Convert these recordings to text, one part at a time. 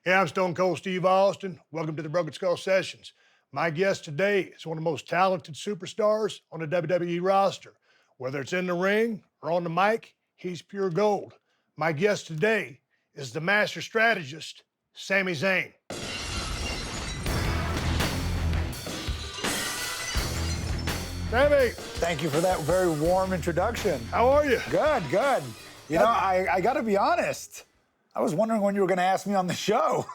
Hey, I'm Stone Cold Steve Austin. Welcome to the Broken Skull Sessions. My guest today is one of the most talented superstars on the WWE roster. Whether it's in the ring or on the mic, he's pure gold. My guest today is the master strategist, Sami Zayn. Sami, Thank you for that very warm introduction. how are you? Good, good. You know, I got to be honest. I was wondering when you were going to ask me on the show.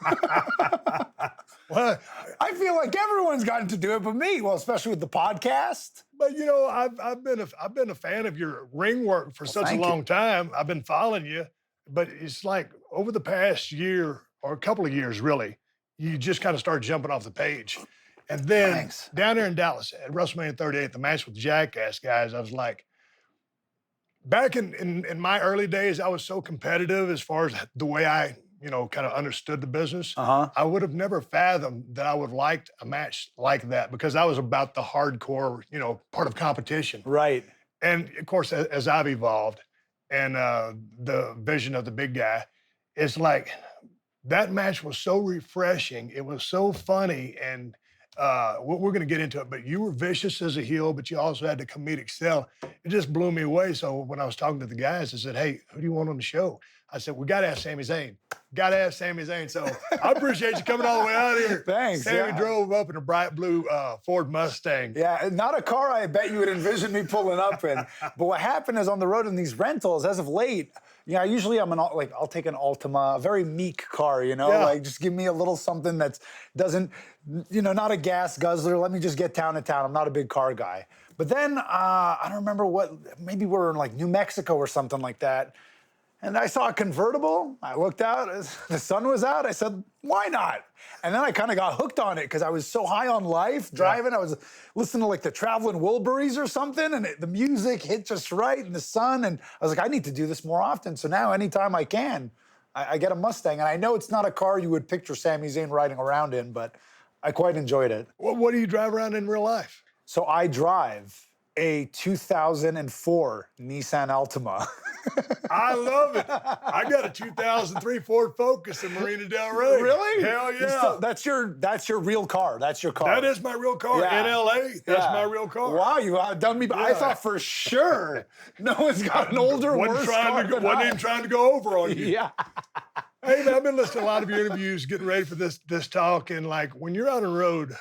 Well, I feel like everyone's gotten to do it but me. Well, especially with the podcast. but you know, I've been a fan of your ring work for such a thank you. long time. I've been following you, but it's like over the past year or a couple of years, really, you just kind of start jumping off the page. And then Thanks. down there in Dallas at WrestleMania 38, the match with the Jackass guys, I was like, back in my early days, I was so competitive as far as the way I, kind of understood the business. Uh-huh. I would have never fathomed that I would have liked a match like that because I was about the hardcore, part of competition. Right. And of course, as I've evolved and the vision of the big guy, it's like that match was so refreshing. It was so funny. And we're going to get into it, but you were vicious as a heel, but you also had the comedic sell. It just blew me away. So when I was talking to the guys, I said, hey, who do you want on the show? I said, we got to have Sami Zayn. Got to have Sami Zayn. So I appreciate you coming all the way out here. Thanks, Sami yeah. drove up in a bright blue Ford Mustang. Yeah, not a car I bet you would envision me pulling up in. But what happened is on the road in these rentals, as of late, usually I'll take an Altima, a very meek car, Yeah. like just give me a little something that doesn't, not a gas guzzler. Let me just get town to town. I'm not a big car guy. But then I don't remember maybe we're in like New Mexico or something like that. And I saw a convertible. I looked out, the sun was out. I said, why not? And then I kind of got hooked on it because I was so high on life driving. I was listening to like the Traveling Wilburys or something, and the music hit just right and the sun. And I was like, I need to do this more often. So now anytime I can, I get a Mustang. And I know it's not a car you would picture Sami Zayn riding around in, but I quite enjoyed it. What do you drive around in real life? So I drive a 2004 Nissan Altima. I love it. I got a 2003 Ford Focus in Marina Del Rey. Really? Hell yeah. That's your real car. That's your car. That is my real car. Yeah. In LA, that's Yeah. my real car. Wow, you outdone me. But I Yeah. thought for sure no one's got an older, worse car than wasn't I. even trying to go over on you. Yeah. Hey man, I've been listening to a lot of your interviews, getting ready for this talk, and like when you're on the road,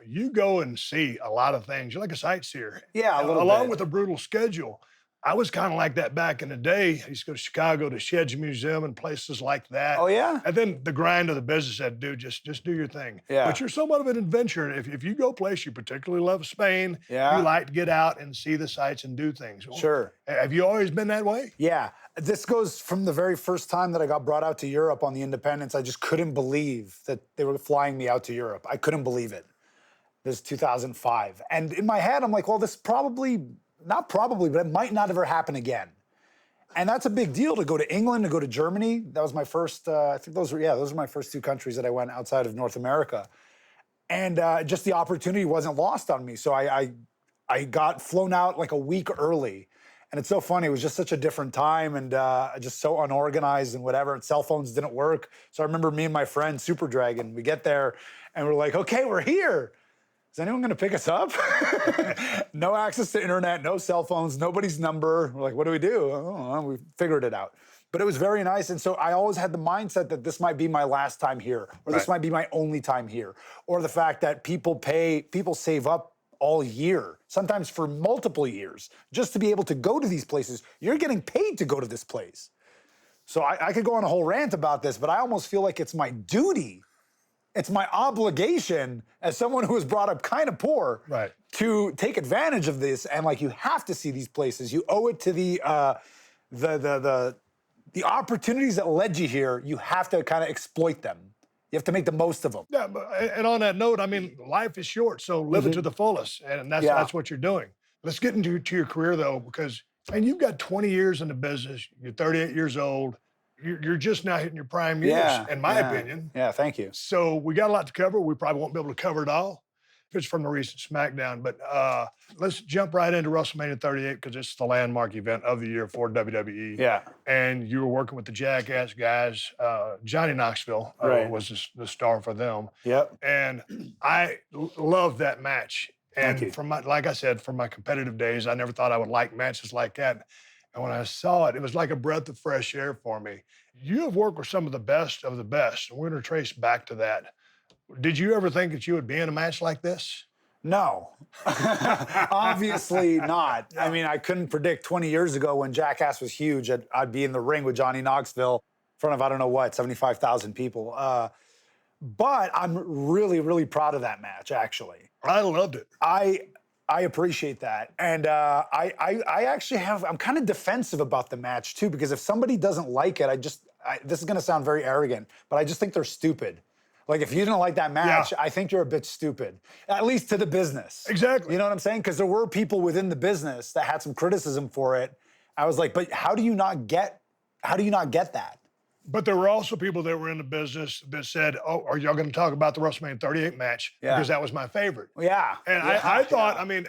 you go and see a lot of things. You're like a sightseer. Yeah, a little Along bit. with a brutal schedule. I was kind of like that back in the day. I used to go to Chicago to Shed's Museum and places like that. Oh, yeah? And then the grind of the business said, dude, just do your thing. Yeah. But you're somewhat of an adventurer. If you go place, you particularly love Spain. Yeah. You like to get out and see the sights and do things. Sure. Have you always been that way? Yeah. This goes from the very first time that I got brought out to Europe on the Independence. I just couldn't believe that they were flying me out to Europe. I couldn't believe it. This is 2005. And in my head, I'm like, well, this not probably, but it might not ever happen again. And that's a big deal to go to England, to go to Germany. That was my first, I think those were my first two countries that I went outside of North America. And just the opportunity wasn't lost on me. So I got flown out like a week early. And it's so funny, it was just such a different time and just so unorganized and whatever. And cell phones didn't work. So I remember me and my friend, Super Dragon, we get there and we're like, okay, we're here. Is anyone gonna pick us up? No access to internet, no cell phones, nobody's number. We're like, what do we do? I don't know, we figured it out. But it was very nice. And so I always had the mindset that this might be my last time here, or this Right. might be my only time here. Or the fact that people save up all year, sometimes for multiple years, just to be able to go to these places. You're getting paid to go to this place. So I could go on a whole rant about this, but I almost feel like it's my duty. It's my obligation as someone who was brought up kind of poor Right. to take advantage of this. And like, you have to see these places. You owe it to the opportunities that led you here. You have to kind of exploit them. You have to make the most of them. Yeah, and on that note, I mean, life is short, so live it to the fullest, and that's what you're doing. Let's get into your career though, because you've got 20 years in the business. You're 38 years old. You're just now hitting your prime years, in my opinion. Yeah, thank you. So we got a lot to cover. We probably won't be able to cover it all. snippets from the recent SmackDown, but let's jump right into WrestleMania 38 because it's the landmark event of the year for WWE. Yeah. And you were working with the Jackass guys. Johnny Knoxville Right. was the star for them. Yep. And I loved that match. Thank you. And from my, like I said, from my competitive days, I never thought I would like matches like that. And when I saw it, it was like a breath of fresh air for me. You have worked with some of the best of the best. We're going to trace back to that. Did you ever think that you would be in a match like this? No, obviously not. I mean, I couldn't predict 20 years ago when Jackass was huge, I'd be in the ring with Johnny Knoxville in front of, I don't know what, 75,000 people. But I'm really, really proud of that match, actually. I loved it. I appreciate that. And I actually I'm kind of defensive about the match, too, because if somebody doesn't like it, this is going to sound very arrogant, but I just think they're stupid. Like, if you didn't like that match, Yeah. I think you're a bit stupid, at least to the business. Exactly. You know what I'm saying? Because there were people within the business that had some criticism for it. I was like, but how do you not get that? But there were also people that were in the business that said, oh, are y'all going to talk about the WrestleMania 38 match? Yeah. Because that was my favorite. Yeah. And yeah, I thought, yeah. I mean,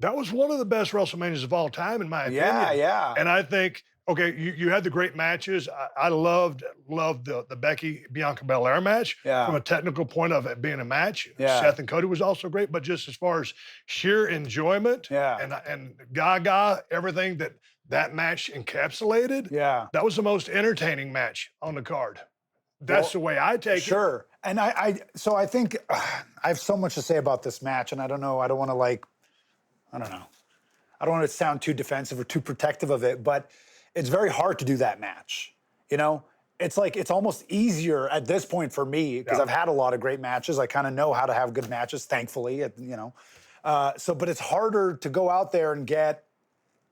that was one of the best WrestleManias of all time, in my opinion. Yeah, yeah. And I think, okay, you had the great matches. I loved the Becky Bianca Belair match Yeah. from a technical point of it being a match. Yeah. Seth and Cody was also great, but just as far as sheer enjoyment Yeah. and Gaga, everything that match encapsulated, Yeah. that was the most entertaining match on the card. That's the way I take it. Sure. And so I think I have so much to say about this match, and I don't know. I don't want to sound too defensive or too protective of it, but it's very hard to do that match. You know, it's like it's almost easier at this point for me because Yeah. I've had a lot of great matches. I kind of know how to have good matches, thankfully. But it's harder to go out there and get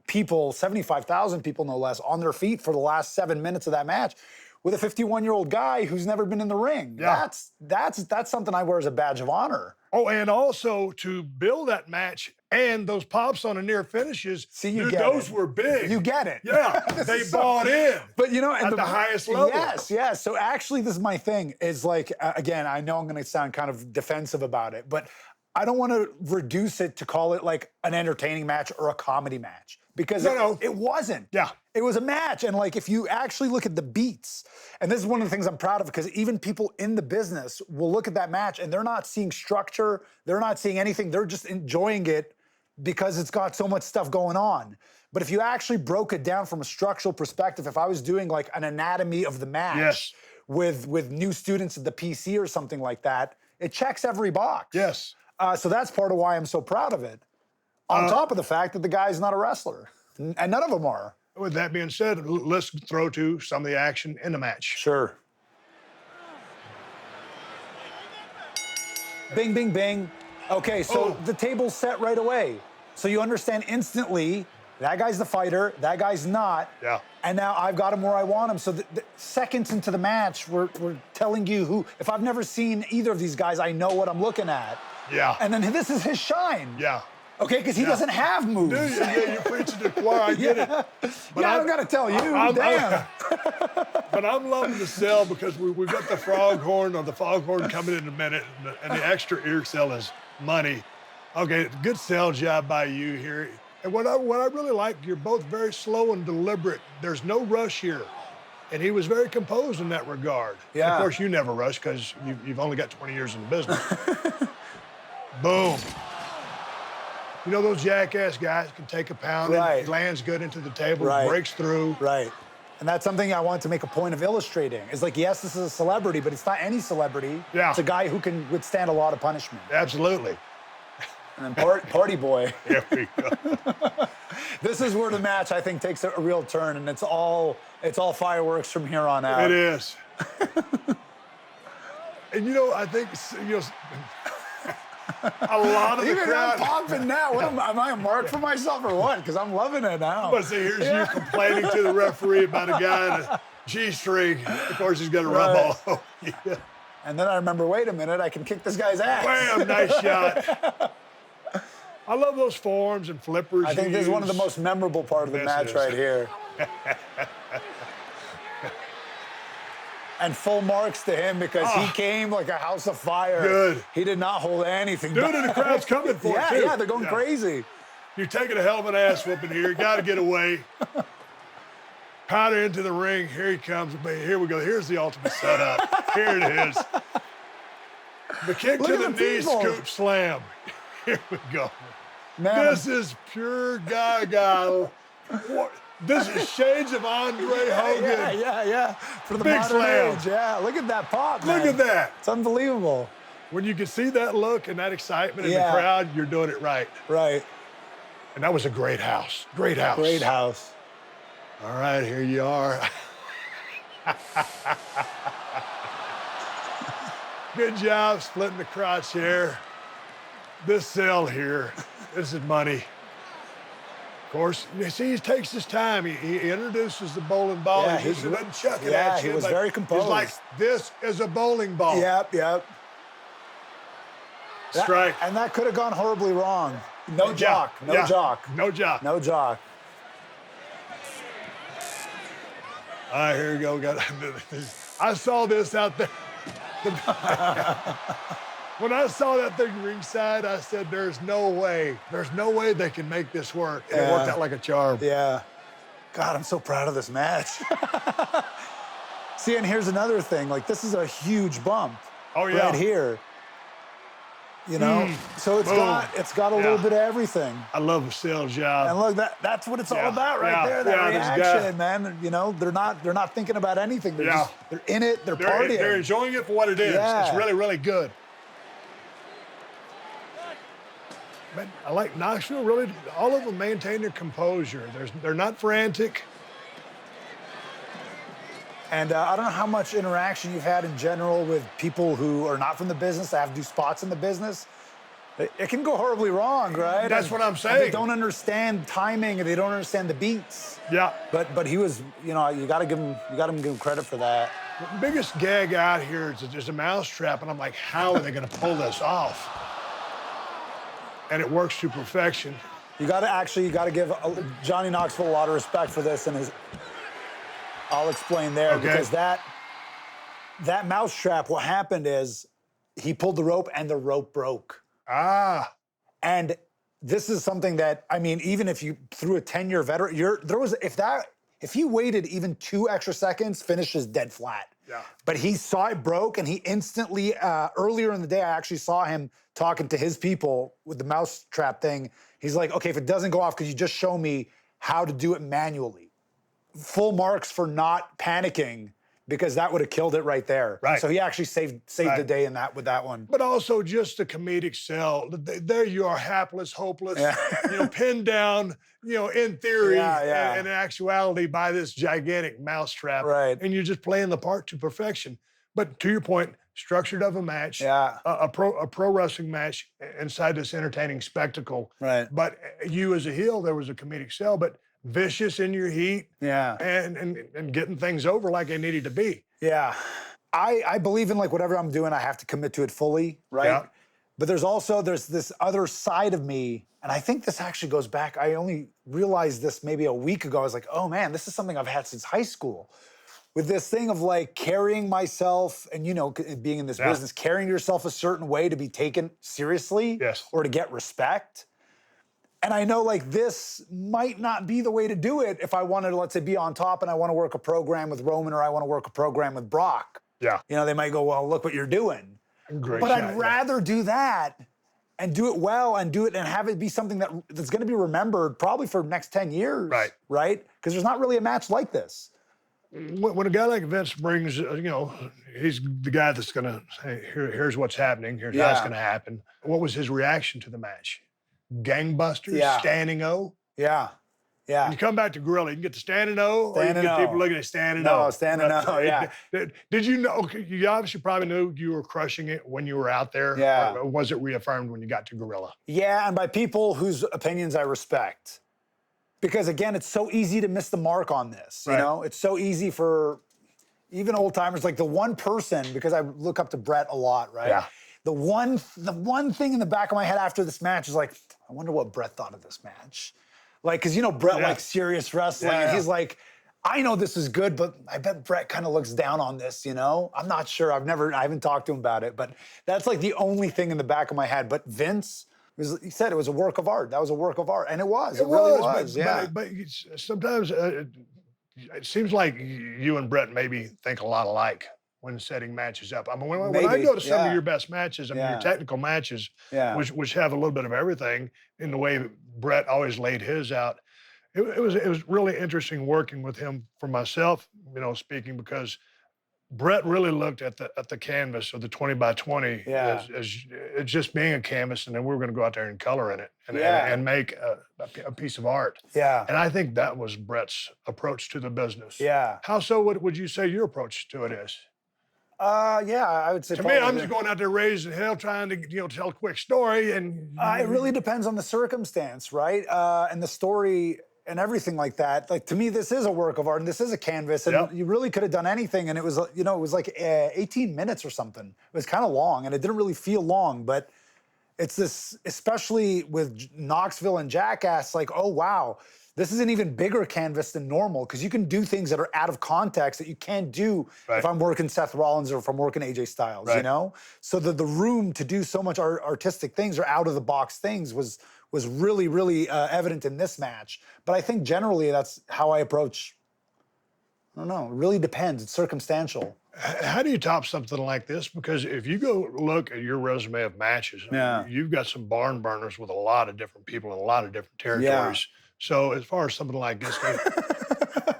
people, 75,000 people no less, on their feet for the last 7 minutes of that match with a 51-year-old guy who's never been in the ring. Yeah. That's something I wear as a badge of honor. Oh, and also to build that match and those pops on the near finishes, See, you dude, get those it. were big. You get it. Yeah, This they is so- bought in. But you know, and At the highest level. Yes. So actually, this is my thing. Is like again, I know I'm going to sound kind of defensive about it, but I don't want to reduce it to call it like an entertaining match or a comedy match because No. it wasn't. Yeah. It was a match, and like if you actually look at the beats, and this is one of the things I'm proud of because even people in the business will look at that match and they're not seeing structure, they're not seeing anything, they're just enjoying it because it's got so much stuff going on. But if you actually broke it down from a structural perspective, if I was doing like an anatomy of the match Yes. with new students at the PC or something like that, it checks every box. Yes. So that's part of why I'm so proud of it. On top of the fact that the guy's not a wrestler, and none of them are. With that being said, let's throw to some of the action in the match. Sure. Bing, bing, bing. Okay, so the table's set right away. So you understand instantly that guy's the fighter, that guy's not. Yeah. And now I've got him where I want him. So the seconds into the match, we're telling you who. If I've never seen either of these guys, I know what I'm looking at. Yeah. And then this is his shine. Yeah. Okay, because he doesn't have moves. Dude, yeah, you're preaching to the choir. I get it. But I don't got to tell you. Damn. But I'm loving the sell because we've got the foghorn coming in a minute, and the extra ear cell is money. Okay, good sell job by you here. And what I really like, you're both very slow and deliberate. There's no rush here. And he was very composed in that regard. And Yeah. of course, you never rush because you've only got 20 years in the business. Boom. You know, those Jackass guys can take a pounding, Right. lands good into the table, Right. breaks through. Right. And that's something I want to make a point of illustrating. It's like, yes, this is a celebrity, but it's not any celebrity. Yeah. It's a guy who can withstand a lot of punishment. Absolutely. And then party boy. There we go. This is where the match, I think, takes a real turn, and it's all fireworks from here on out. It is. And you know, I think a lot of the Even I'm crowd. popping now. What am I a mark for myself or what? Because I'm loving it now. But see, here's you complaining to the referee about a guy in a G-string. Of course, he's going to rub all over you. And then I remember, wait a minute, I can kick this guy's ass. Wham, nice shot. I love those forms and flippers. I think this is one of the most memorable part of the This match is. right here. And full marks to him because he Oh. came like a house of fire. Good. He did not hold anything Dude, back. and the crowd's coming for it, too. Yeah, they're going crazy. You're taking a hell of an ass whooping here. You got to get away. Powder into the ring. Here he comes. Here we go. Here's the ultimate setup. Here it is. The kick Look to at the the knee, people. scoop slam. Here we go. Man, This is pure Gaga. This is shades of Andre Hogan. yeah. For the Big modern slam. age, yeah. Look at that pop, Look man. at that. It's unbelievable. When you can see that look and that excitement in the Yeah. crowd, you're doing it right. Right. And that was a great house. Great house. Great house. All right, here you are. Good job splitting the crotch here. This cell here, this is money. Of course, you see, he takes his time. He introduces the bowling ball. Yeah, he just he- doesn't chuck it yeah, at you. he was but very He's like, composed. this is a bowling ball. Yep. Strike. And that could have gone horribly wrong. No jock. No Yeah. jock. No jock. No jock. All right, here we go. I saw this out there. When I saw that thing ringside, I said, there's no way they can make this work. And it worked Yeah. out like a charm. Yeah. God, I'm so proud of this match. See, and here's another thing. Like, this is a huge bump. Oh, yeah. Right here. You know? So Boom. it's got a little Yeah. bit of everything. I love a sales job. And look, that's what it's all Yeah, about right yeah, there. That yeah, this guy- reaction, man. You know, they're not thinking about anything. They're Yeah. they're in it, they're They're partying. enjoying it for what it is. Yeah. It's really, really good. But I like Knoxville, really, all of them maintain their composure. They're not frantic. And I don't know how much interaction you've had in general with people who are not from the business, that have to do spots in the business. It can go horribly wrong, right? That's And- what I'm and They saying. don't understand timing and they don't understand the beats. Yeah. But he was, you know, you got to give him credit for that. The biggest gag out here is that there's a mousetrap, and I'm like, how are they going to pull this off? And it works to perfection. You got to give Johnny Knoxville a lot of respect for this, and I'll explain there Okay. because that mousetrap. What happened is he pulled the rope and the rope broke. Ah, And this is something that, I mean, even if you threw a 10-year veteran, if he waited even 2 extra seconds, finishes dead flat. Yeah. But he saw it broke, and he instantly, earlier in the day, I actually saw him talking to his people with the mousetrap thing. He's like, okay, if it doesn't go off, could you just show me how to do it manually? Full marks for not panicking, because that would have killed it right there. Right. So he actually saved Right. the day with that one. but also just the comedic sell. There you are, hapless, hopeless, pinned down, in theory Yeah. and in actuality by this gigantic mousetrap. Right. And you're just playing the part to perfection. But to your point, structured of a match, Yeah. a pro wrestling match inside this entertaining spectacle. Right. But you as a heel, there was a comedic sell, but vicious in your heat Yeah. and getting things over like they needed to be. Yeah. I believe in, like, whatever I'm doing, I have to commit to it fully, right? Yeah. But there's this other side of me, and I think this actually goes back. I only realized this maybe a week ago. I was like, oh man, this is something I've had since high school. With this thing of, like, carrying myself and, being in this Yeah. business, carrying yourself a certain way to be taken seriously Yes. or to get respect. And I know, like, this might not be the way to do it if I wanted to, let's say, be on top and I want to work a program with Roman or I want to work a program with Brock. Yeah. They might go, well, look what you're doing. Great But shot, I'd yeah. rather do that and do it well and do it and have it be something that's going to be remembered probably for the next 10 years. Right. Right? Because there's not really a match like this. When a guy like Vince brings, he's the guy that's going to say, here's what's happening, here's how it's Yeah. going to happen. What was his reaction to the match? Gangbusters, Yeah. standing O. Yeah. Yeah. When you come back to Gorilla, you can get the standing O, or you can Standing get O. people looking at standing No, O. standing That's O, it. yeah. Did you know? Okay, you obviously probably knew you were crushing it when you were out there. Yeah. Or was it reaffirmed when you got to Gorilla? Yeah, and by people whose opinions I respect. Because again, it's so easy to miss the mark on this. Right. You know, it's so easy for even old timers, like the one person, because I look up to Brett a lot, right? Yeah. The one thing in the back of my head after this match is like, I wonder what Brett thought of this match. Like, because Brett Yeah. likes serious wrestling, Yeah, and yeah. he's like, I know this is good, but I bet Brett kind of looks down on this, you know? I'm not sure. I haven't talked to him about it, but that's like the only thing in the back of my head. But Vince, he said it was a work of art. That was a work of art. And it was. It really was. Yeah. But sometimes it seems like you and Brett maybe think a lot alike when setting matches up. I mean, when I Maybe, go to some of yeah. your best matches, I mean, Yeah. your technical matches, Yeah. which have a little bit of everything in the way Brett always laid his out. It was really interesting working with him for myself, speaking, because Brett really looked at the canvas of the 20 by 20 Yeah. as it's just being a canvas, and then we were going to go out there and color in it Yeah. and make a piece of art. Yeah. And I think that was Brett's approach to the business. Yeah. How so? What would you say your approach to it is? Yeah, I would say To me, I'm just going out there raising hell, trying to tell a quick story, and it really depends on the circumstance, right? And the story and everything like that. Like, to me, this is a work of art and this is a canvas, and Yep. you really could have done anything. And it was, it was like 18 minutes or something. It was kind of long, and it didn't really feel long, but it's this, especially with Knoxville and Jackass, like, oh, wow, this is an even bigger canvas than normal, because you can do things that are out of context that you can't do Right. if I'm working Seth Rollins or if I'm working AJ Styles, Right. So the room to do so much artistic things or out of the box things was really, really evident in this match. But I think generally that's how I approach, I don't know, it really depends. It's circumstantial. How do you top something like this? Because if you go look at your resume of matches, Yeah. you've got some barn burners with a lot of different people in a lot of different territories. So as far as something like this goes,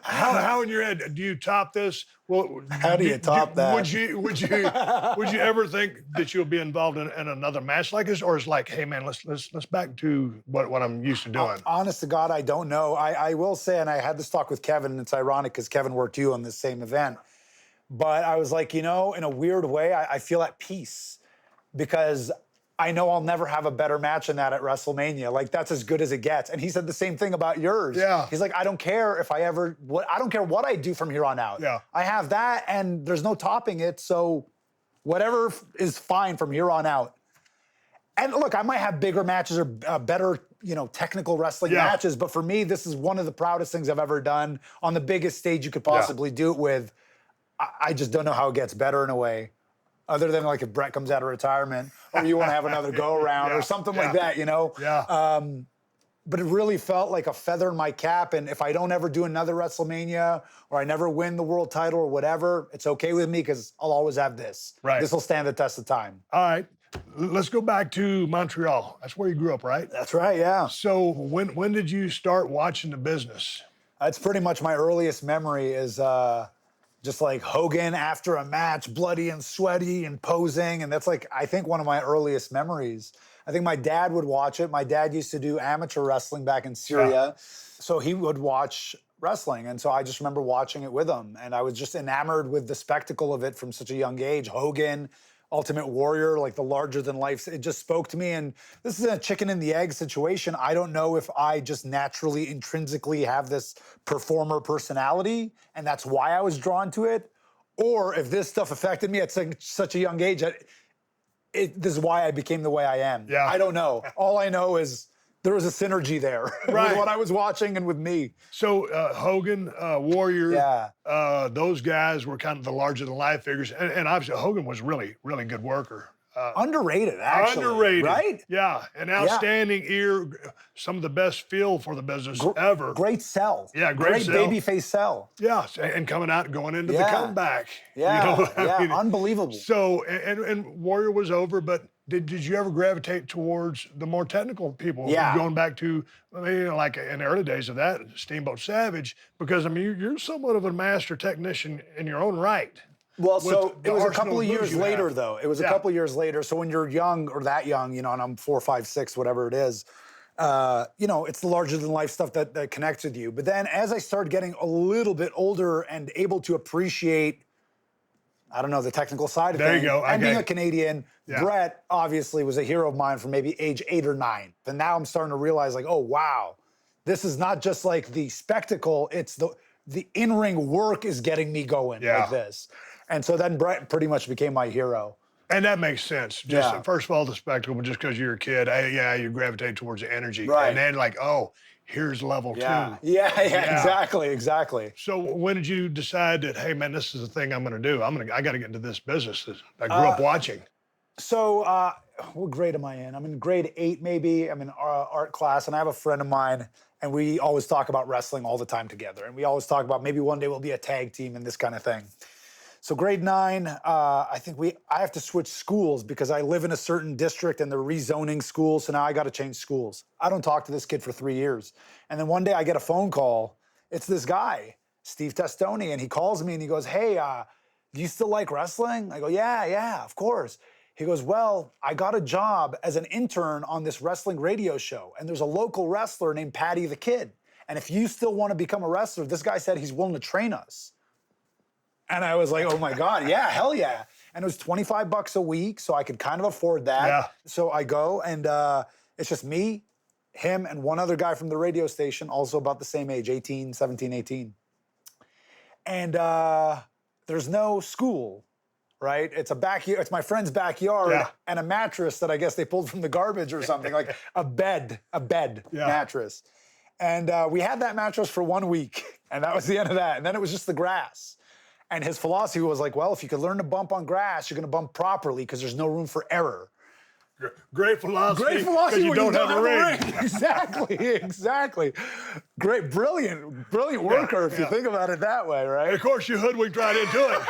how in your head do you top this? Well, How do you top that? Would you ever think that you'll be involved in another match like this, or it's like, hey man, let's back to what I'm used to doing? Honest to God, I don't know. I will say, and I had this talk with Kevin, and it's ironic because Kevin worked you on this same event. But I was like, in a weird way, I feel at peace because I know I'll never have a better match than that at WrestleMania. Like, that's as good as it gets. And he said the same thing about yours. Yeah. He's like, I don't care if I don't care what I do from here on out. Yeah. I have that, and there's no topping it. So whatever is fine from here on out. And look, I might have bigger matches or better, technical wrestling Yeah. matches. But for me, this is one of the proudest things I've ever done on the biggest stage you could possibly do it with. I just don't know how it gets better in a way, other than like if Brett comes out of retirement or you want to have another go around Yeah, or something yeah. like that, Yeah. But it really felt like a feather in my cap. And if I don't ever do another WrestleMania or I never win the world title or whatever, it's okay with me because I'll always have this. Right. This will stand the test of time. All right. Let's go back to Montreal. That's where you grew up, right? That's right, yeah. So when did you start watching the business? That's pretty much my earliest memory is just like Hogan after a match, bloody and sweaty and posing. And that's like, I think one of my earliest memories. I think my dad would watch it. My dad used to do amateur wrestling back in Syria. So he would watch wrestling. And so I just remember watching it with him. And I was just enamored with the spectacle of it from such a young age. Hogan, Ultimate Warrior, like the larger than life. It just spoke to me. And this is a chicken and the egg situation. I don't know if I just naturally, intrinsically have this performer personality, and that's why I was drawn to it, or if this stuff affected me at such a young age that this is why I became the way I am. Yeah. I don't know. All I know is there was a synergy there Right. with what I was watching and with me. So Hogan, Warrior, Yeah. those guys were kind of the larger than life figures, and obviously Hogan was really, really good worker. Underrated, actually. Underrated, Right? Yeah, an outstanding ear, some of the best feel for the business ever. Great sell. Yeah, great sell. babyface sell. Yeah, and coming out and going into the Yeah. comeback. Yeah, I mean, unbelievable. So and Warrior was over, but did you ever gravitate towards the more technical people? Yeah. Going back to, like in the early days of that, Steamboat Savage, because you're somewhat of a master technician in your own right. Well, with so the it was a arsenal couple of of moves years you later, have. though. It was a Yeah. couple of years later. So when you're young or that young, and I'm 4, 5, 6, whatever it is, it's the larger than life stuff that connects with you. But then as I started getting a little bit older and able to appreciate, I don't know, the technical side of There you things. go. And being Okay. a Canadian, Yeah. Brett obviously was a hero of mine from maybe age 8 or 9. And now I'm starting to realize, like, oh, wow, this is not just like the spectacle, it's the in-ring work is getting me going Yeah. like this. And so then Brett pretty much became my hero. And that makes sense. Just Yeah. first of all, the spectacle, but just because you're a kid, you gravitate towards the energy. Right. And then like, oh, here's level Yeah. two. Yeah, Yeah. exactly. So when did you decide that, hey man, this is the thing I'm going to do? I got to get into this business that I grew up watching. So, what grade am I in? I'm in grade 8, maybe. I'm in art class, and I have a friend of mine, and we always talk about wrestling all the time together. And we always talk about maybe one day we'll be a tag team and this kind of thing. So, grade 9, I think I have to switch schools because I live in a certain district and they're rezoning schools. So now I got to change schools. I don't talk to this kid for 3 years. And then one day I get a phone call. It's this guy, Steve Testoni, and he calls me and he goes, "Hey, do you still like wrestling?" I go, yeah, of course. He goes, "Well, I got a job as an intern on this wrestling radio show, and there's a local wrestler named Patty the Kid. And if you still want to become a wrestler, this guy said he's willing to train us." And I was like, "Oh my God, yeah, hell yeah." And it was $25 a week, so I could kind of afford that. Yeah. So I go, and it's just me, him, and one other guy from the radio station, also about the same age, 17, 18. And there's no school. Right? It's it's my friend's backyard Yeah. and a mattress that I guess they pulled from the garbage or something, like a bed Yeah. mattress. And we had that mattress for 1 week, and that was the end of that. And then it was just the grass. And his philosophy was like, well, if you could learn to bump on grass, you're going to bump properly because there's no room for error. Great philosophy. Great philosophy because you when don't have a ring. Exactly. Great, brilliant worker if you yeah. think about it that way, right? And of course, you hoodwinked right into it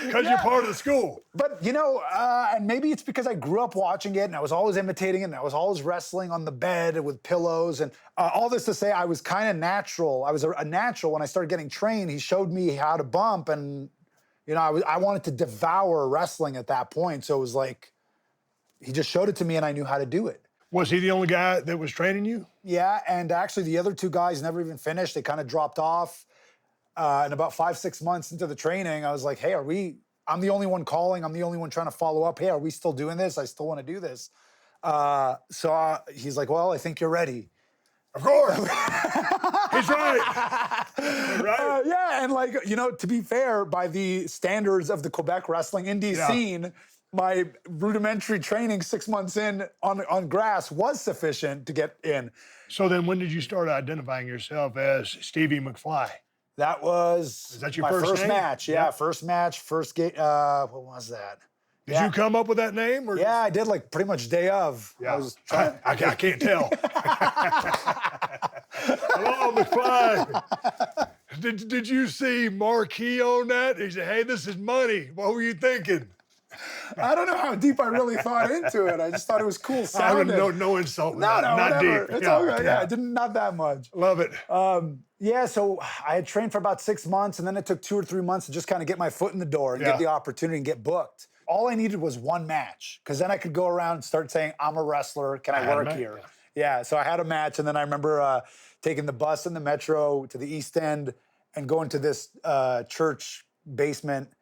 because you're part of the school. But, and maybe it's because I grew up watching it and I was always imitating it and I was always wrestling on the bed with pillows. And all this to say, I was kind of natural. I was a natural when I started getting trained. He showed me how to bump and, I wanted to devour wrestling at that point. So it was like, he just showed it to me and I knew how to do it. Was he the only guy that was training you? Yeah, and actually the other 2 guys never even finished. They kind of dropped off. And about 5-6 months into the training, I was like, "Hey, I'm the only one calling. I'm the only one trying to follow up. Hey, are we still doing this? I still want to do this." So he's like, "Well, I think you're ready." Of course. He's right. He's right. Yeah, and to be fair, by the standards of the Quebec wrestling indie Yeah. scene, my rudimentary training 6 months in on grass was sufficient to get in. So then when did you start identifying yourself as Stevie McFly? That was Is that your my first name? match. Yeah, Yeah. first match, first game. What was that? Did Yeah. you come up with that name? Or Yeah, I did like pretty much day of. Yeah. I was trying. I can't tell. Hello, McFly. Did you see marquee on that? He said, "Hey, this is money." What were you thinking? I don't know how deep I really thought into it. I just thought it was cool I sounding. don't no insult. No, not whatever. deep. It's all good. Yeah, not that much. Love it. Yeah, so I had trained for about 6 months, and then it took 2 or 3 months to just kind of get my foot in the door and Yeah. get the opportunity and get booked. All I needed was one match, because then I could go around and start saying, "I'm a wrestler. Can I had a work match, here?" yeah. Yeah, so I had a match, and then I remember taking the bus in the metro to the East End and going to this church basement,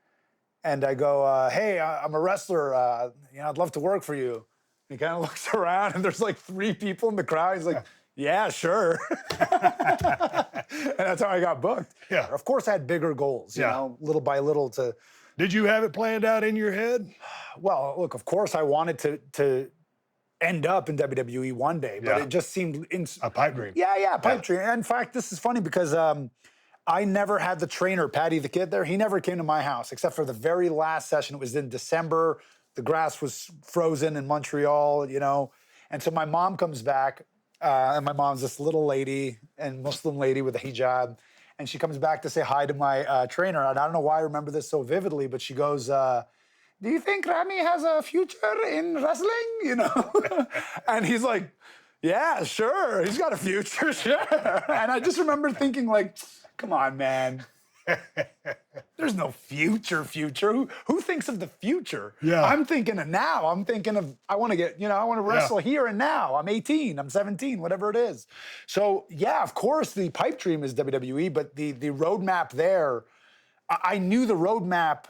and I go, "Hey, I'm a wrestler. I'd love to work for you." And he kind of looks around, and there's like 3 people in the crowd. He's like, "Yeah, sure." And that's how I got booked. Yeah. Of course, I had bigger goals, Yeah. little by little to. Did you have it planned out in your head? Well, look, of course, I wanted to end up in WWE one day, but Yeah. it just seemed. A pipe dream. Yeah, pipe dream. In fact, this is funny because I never had the trainer, Patty the Kid, there. He never came to my house except for the very last session. It was in December. The grass was frozen in Montreal, And so my mom comes back, and my mom's this little lady and Muslim lady with a hijab. And she comes back to say hi to my trainer. And I don't know why I remember this so vividly, but she goes, "Do you think Rami has a future in wrestling?" And he's like, "Yeah, sure. He's got a future, sure." And I just remember thinking, like, come on, man. There's no future. Who thinks of the future? Yeah. I'm thinking of now. I'm thinking of, I want to wrestle here and now. I'm 18, I'm 17, whatever it is. So, yeah, of course, the pipe dream is WWE, but the roadmap there, I knew the roadmap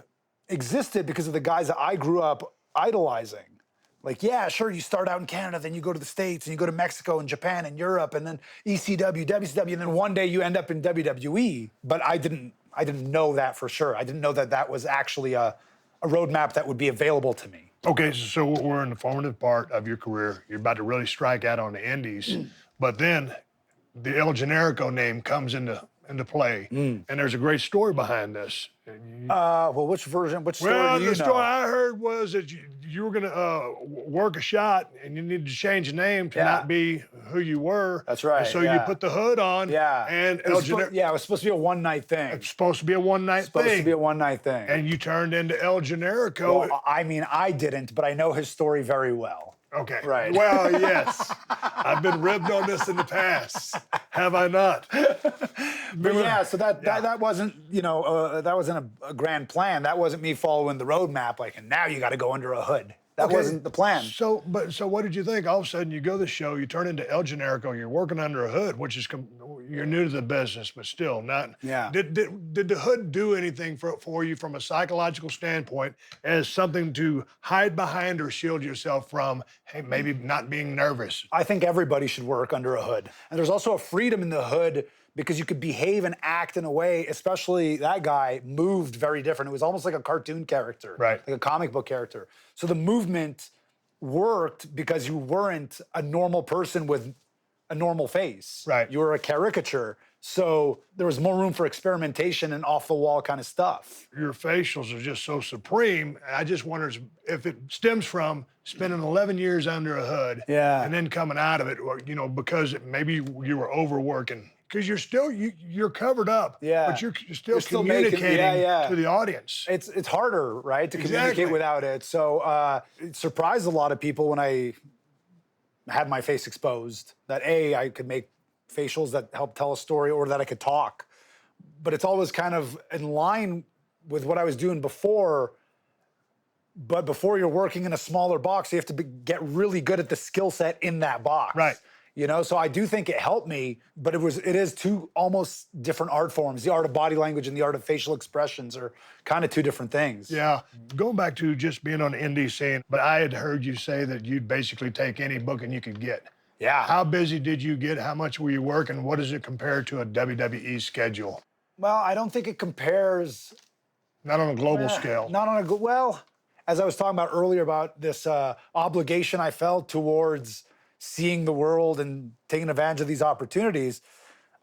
existed because of the guys that I grew up idolizing. Like, yeah, sure, you start out in Canada, then you go to the States, and you go to Mexico and Japan and Europe, and then ECW, WCW, and then one day you end up in WWE. But I didn't know that for sure. I didn't know that was actually a roadmap that would be available to me. Okay, so we're in the formative part of your career. You're about to really strike out on the indies. But then the El Generico name comes into play, and there's a great story behind this. And Well, which version? Which story well, do you the story know? I heard was that you were going to work a shot, and you needed to change the name to Yeah. not be who you were. That's right, And so you yeah. put the hood on. Yeah. And It El was Generico. yeah, it was supposed to be a one-night thing. It's supposed to be a one-night supposed thing. to be a one-night thing. And you turned into El Generico. Well, I mean, I didn't, but I know his story very well. Okay. Right. Well, yes. I've been ribbed on this in the past. Have I not? But yeah, so that wasn't, that wasn't a grand plan. That wasn't me following the roadmap, like, and now you got to go under a hood. That Okay, wasn't the plan. So what did you think? All of a sudden, you go to the show, you turn into El Generico, you're working under a hood, which is you're new to the business, but still not. Yeah. Did the hood do anything for you from a psychological standpoint as something to hide behind or shield yourself from? Hey, maybe not being nervous. I think everybody should work under a hood. And there's also a freedom in the hood because you could behave and act in a way, especially that guy moved very different. It was almost like a cartoon character, Right. like a comic book character. So the movement worked because you weren't a normal person with a normal face. Right. You were a caricature. So there was more room for experimentation and off the wall kind of stuff. Your facials are just so supreme. I just wonder if it stems from spending 11 years under a hood, Yeah. and then coming out of it, or because maybe you were overworking. Because you're covered up, Yeah. but you're still You're still making- communicating yeah. to the audience. It's harder, right, to Exactly. communicate without it. So it surprised a lot of people when I had my face exposed that I could make facials that help tell a story or that I could talk. But it's always kind of in line with what I was doing before. But before you're working in a smaller box, you have to get really good at the skill set in that box. Right. So I do think it helped me, but it is two almost different art forms. The art of body language and the art of facial expressions are kind of two different things. Yeah, going back to just being on the indie scene, but I had heard you say that you'd basically take any booking you could get. Yeah. How busy did you get? How much were you working? What does it compare to a WWE schedule? Well, I don't think it compares. Not on a global scale. Not on a well, as I was talking about earlier about this obligation I felt towards seeing the world and taking advantage of these opportunities,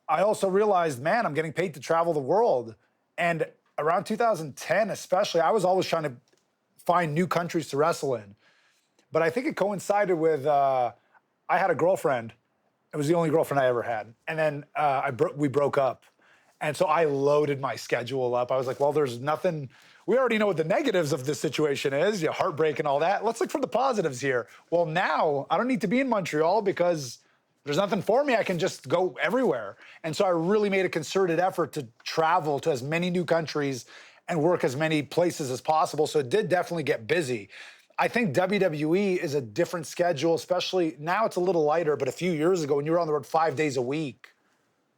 I also realized, man, I'm getting paid to travel the world. And around 2010, especially, I was always trying to find new countries to wrestle in. But I think it coincided with I had a girlfriend. It was the only girlfriend I ever had. And then we broke up. And so I loaded my schedule up. I was like, well, there's nothing. We already know what the negatives of this situation is, heartbreak and all that. Let's look for the positives here. Well, now I don't need to be in Montreal because there's nothing for me. I can just go everywhere. And so I really made a concerted effort to travel to as many new countries and work as many places as possible. So it did definitely get busy. I think WWE is a different schedule, especially now it's a little lighter, but a few years ago when you were on the road 5 days a week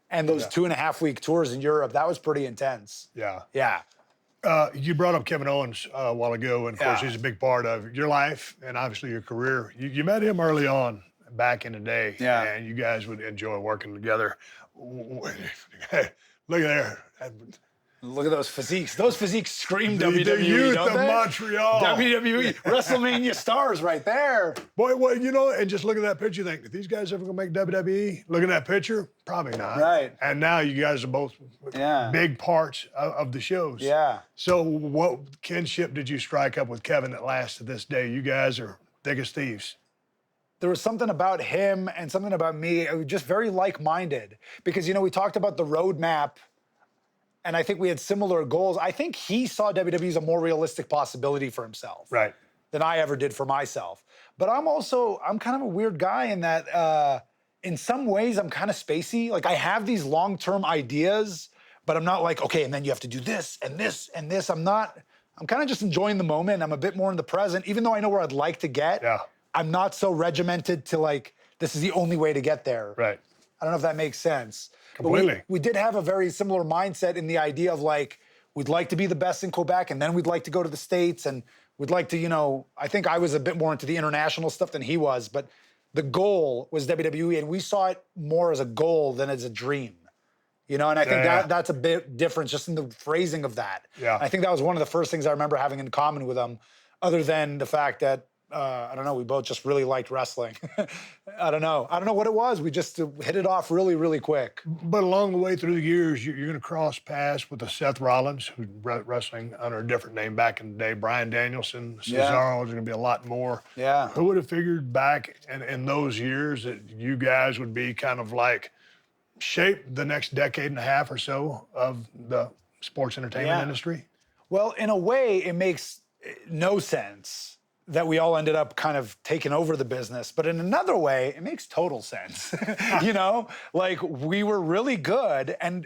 and those 2.5-week tours in Europe, that was pretty intense. Yeah. Yeah. You brought up Kevin Owens a while ago, and of course, Yeah. he's a big part of your life and obviously your career. You met him early on back in the day, Yeah. and you guys would enjoy working together. Hey, look at there. Look at those physiques. Those physiques scream The WWE, youth don't of they? Montreal. WWE, WrestleMania stars right there. Boy, well, and just look at that picture, you think, are these guys ever going to make WWE? Look at that picture, probably not. Right. And now you guys are both Yeah. big parts of the shows. Yeah. So what kinship did you strike up with Kevin that lasts to this day? You guys are thick as thieves. There was something about him and something about me, just very like-minded. Because, we talked about the roadmap, and I think we had similar goals. I think he saw WWE as a more realistic possibility for himself. Right. Than I ever did for myself. But I'm kind of a weird guy in that in some ways I'm kind of spacey. Like I have these long-term ideas, but I'm not like, okay, and then you have to do this and this and this. I'm kind of just enjoying the moment. I'm a bit more in the present, even though I know where I'd like to get. Yeah. I'm not so regimented to like, this is the only way to get there. Right. I don't know if that makes sense. Completely. But we did have a very similar mindset in the idea of like, we'd like to be the best in Quebec, and then we'd like to go to the States, and we'd like to, I think I was a bit more into the international stuff than he was, but the goal was WWE, and we saw it more as a goal than as a dream. And I think Yeah. that's a bit different just in the phrasing of that. Yeah. I think that was one of the first things I remember having in common with him, other than the fact that I don't know. We both just really liked wrestling. I don't know. I don't know what it was. We just hit it off really, really quick. But along the way through the years, you're going to cross paths with the Seth Rollins, who's wrestling under a different name back in the day. Bryan Danielson, Yeah. Cesaro, there's going to be a lot more. Yeah. Who would have figured back in those years that you guys would be kind of like shape the next decade and a half or so of the sports entertainment Yeah. industry? Well, in a way, it makes no sense that we all ended up kind of taking over the business. But in another way, it makes total sense. You know, like we were really good and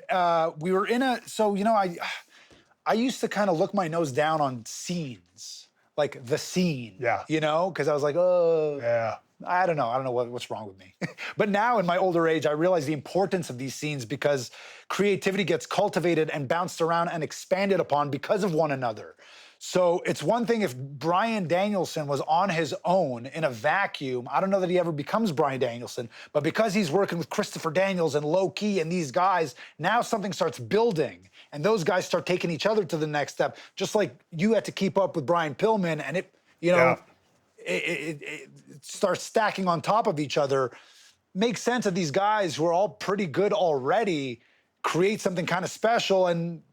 we were in a, so, you know, I used to kind of look my nose down on scenes, like the scene, Yeah. you know, because I was like, oh, Yeah. I don't know what's wrong with me. But now in my older age, I realize the importance of these scenes because creativity gets cultivated and bounced around and expanded upon because of one another. So it's one thing if Bryan Danielson was on his own in a vacuum. I don't know that he ever becomes Bryan Danielson, but because he's working with Christopher Daniels and Low Ki and these guys, now something starts building and those guys start taking each other to the next step. Just like you had to keep up with Brian Pillman and it, you know, Yeah. it starts stacking on top of each other. Makes sense that these guys who are all pretty good already create something kind of special and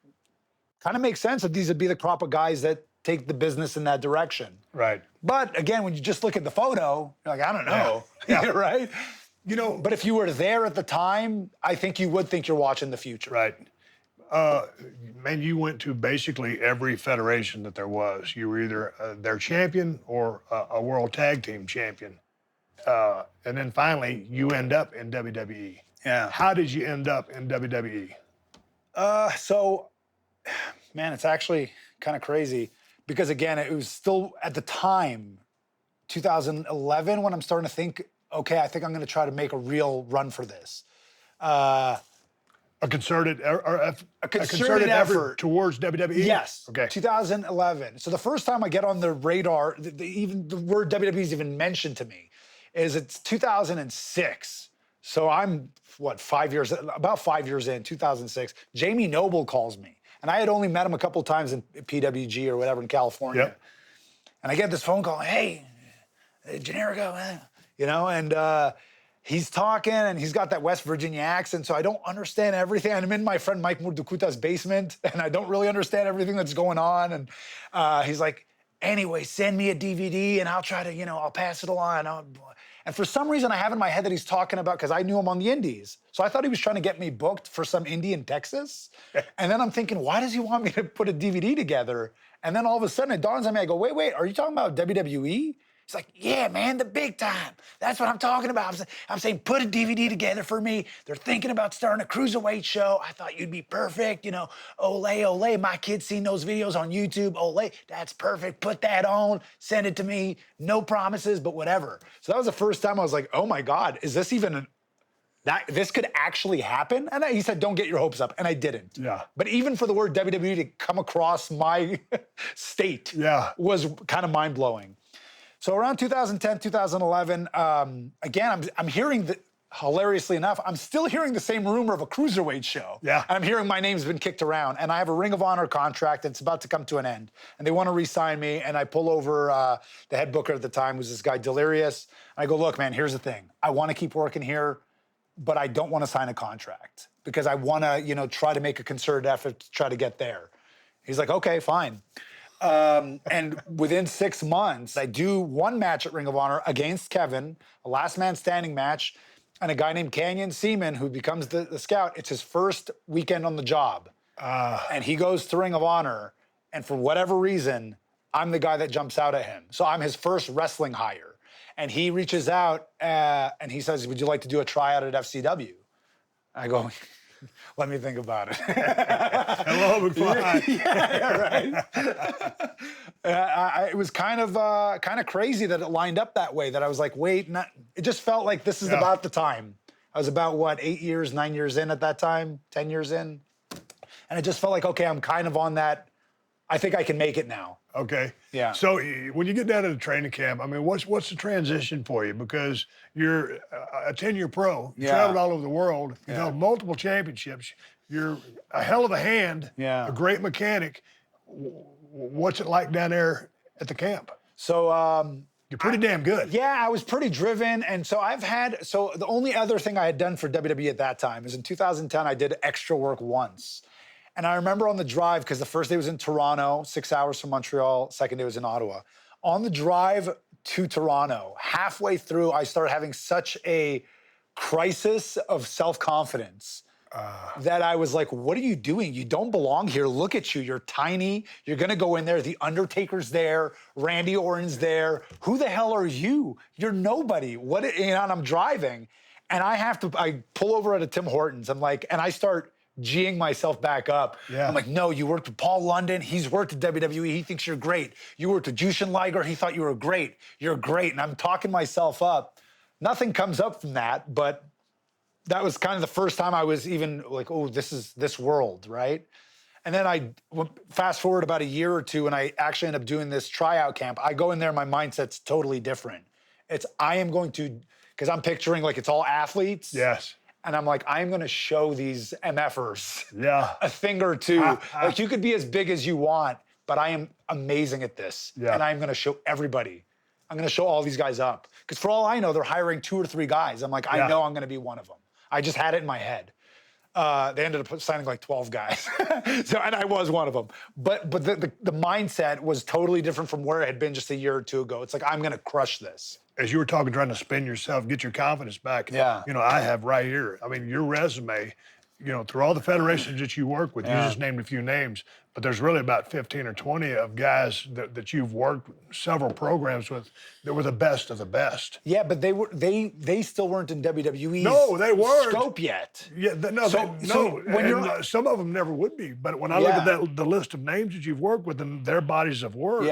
kind of makes sense that these would be the crop of guys that take the business in that direction. Right. But again, when you just look at the photo, you're like, I don't know, Yeah. right? You know, But if you were there at the time, I think you would think you're watching the future. right. Man, you went to basically every federation that there was. You were either their champion or a world tag team champion. And then finally, you end up in WWE. Yeah. How did you end up in WWE? So, man, it's actually kind of crazy because again, it was still at the time, 2011, when I'm starting to think, okay, I think I'm going to try to make a real run for this. A concerted, a concerted effort. towards WWE? Yes. Okay. 2011. So the first time I get on the radar, even the word WWE is even mentioned to me, is it's 2006. So I'm about 5 years in, 2006. Jamie Noble calls me, and I had only met him a couple times in PWG or whatever in California. Yep. And I get this phone call, hey, Generico, you know, and he's talking and he's got that West Virginia accent, so I don't understand everything. And I'm in my friend Mike Murdukuta's basement, and I don't really understand everything that's going on. And he's like, anyway, send me a DVD and I'll try to, you know, I'll pass it along. And for some reason, I have in my head that he's talking about, because I knew him on the Indies. So I thought he was trying to get me booked for some indie in Texas. And then I'm thinking, why does he want me to put a DVD together? And then all of a sudden it dawns on me, I go, wait, are you talking about WWE? He's like, yeah, man, the big time. That's what I'm talking about. I'm saying, put a DVD together for me. They're thinking about starting a cruiserweight show. I thought you'd be perfect. You know, ole. My kid's seen those videos on YouTube. Ole, that's perfect. Put that on. Send it to me. No promises, but whatever. So that was the first time I was like, oh my God, is this even this could actually happen? And he said, don't get your hopes up. And I didn't. Yeah. But even for the word WWE to come across my state was kind of mind blowing. So around 2010, 2011, again, I'm hearing hilariously enough, I'm still hearing the same rumor of a cruiserweight show. Yeah. I'm hearing my name's been kicked around, and I have a Ring of Honor contract that's about to come to an end. And they want to re-sign me, and I pull over the head booker at the time, was this guy Delirious. And I go, look, man, here's the thing. I want to keep working here, but I don't want to sign a contract because I want to, you know, try to make a concerted effort to try to get there. He's like, okay, fine. And within 6 months, I do one match at Ring of Honor against Kevin, a last man standing match, and a guy named Canyon Seaman who becomes the scout. It's his first weekend on the job. And he goes to Ring of Honor, and for whatever reason, I'm the guy that jumps out at him. So I'm his first wrestling hire. And he reaches out and he says, would you like to do a tryout at FCW? I go, let me think about it. Hello, McFly. It was kind of crazy that it lined up that way. That I was like, wait, it just felt like this is about the time. I was about what, 9 years in at that time, 10 years in, and it just felt like, okay, I'm kind of on that. I think I can make it now. Okay. Yeah. So when you get down to the training camp, I mean, what's the transition for you? Because you're a 10-year pro. You traveled all over the world. You've held multiple championships. You're a hell of a hand. Yeah. A great mechanic. What's it like down there at the camp? So You're pretty damn good. Yeah, I was pretty driven. And so so the only other thing I had done for WWE at that time is in 2010, I did extra work once. And I remember on the drive, because the first day was in Toronto, 6 hours from Montreal, second day was in Ottawa. On the drive to Toronto, halfway through, I started having such a crisis of self-confidence that I was like, what are you doing? You don't belong here. Look at you. You're tiny. You're going to go in there. The Undertaker's there. Randy Orton's there. Who the hell are you? You're nobody. And I'm driving, and I pull over at a Tim Hortons. I'm like, and I start G'ing myself back up. Yeah. I'm like, no, you worked with Paul London. He's worked at WWE. He thinks you're great. You worked with Jushin Liger. He thought you were great. You're great. And I'm talking myself up. Nothing comes up from that, but that was kind of the first time I was even like, oh, this is this world, right? And then I fast forward about a year or two, and I actually end up doing this tryout camp. I go in there, my mindset's totally different. I am going to, because I'm picturing like it's all athletes. Yes. And I'm like, I'm going to show these MFers Yeah. a thing or two. Like, you could be as big as you want, but I am amazing at this. Yeah. And I'm going to show everybody. I'm going to show all these guys up. Because for all I know, they're hiring 2 or 3 guys. I'm like, I know I'm going to be one of them. I just had it in my head. They ended up signing like 12 guys. And I was one of them. But the mindset was totally different from where it had been just a year or two ago. It's like, I'm going to crush this. As you were talking, trying to spin yourself, get your confidence back. Yeah. You know, I have right here. I mean, your resume, you know, through all the federations that you work with, you just named a few names, but there's really about 15 or 20 of guys that you've worked several programs with that were the best of the best. Yeah, but they still weren't in WWE's No, they weren't. scope yet. Yeah, some of them never would be. But when I look at the list of names that you've worked with and their bodies of work,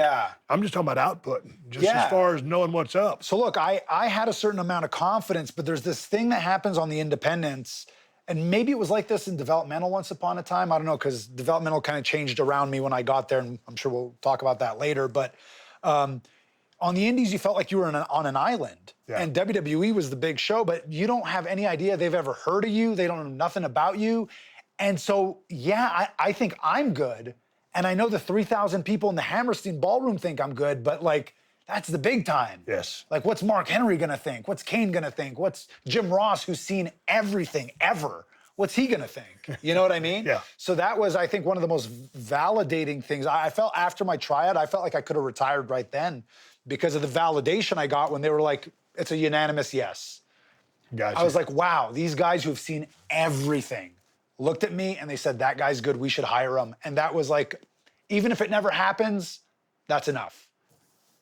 I'm just talking about output, just as far as knowing what's up. So look, I had a certain amount of confidence, but there's this thing that happens on the independents, and maybe it was like this in developmental once upon a time. I don't know, because developmental kind of changed around me when I got there, and I'm sure we'll talk about that later. But on the indies, you felt like you were on an island. Yeah. And WWE was the big show, but you don't have any idea they've ever heard of you. They don't know nothing about you. And so, I think I'm good. And I know the 3,000 people in the Hammerstein Ballroom think I'm good, but like, that's the big time. Yes. Like, what's Mark Henry gonna think? What's Kane gonna think? What's Jim Ross, who's seen everything ever? What's he gonna think? You know what I mean? Yeah. So that was, I think, one of the most validating things. I felt after my tryout, I felt like I could have retired right then because of the validation I got when they were like, it's a unanimous yes. Gotcha. I was like, wow, these guys who have seen everything looked at me and they said, that guy's good, we should hire him. And that was like, even if it never happens, that's enough.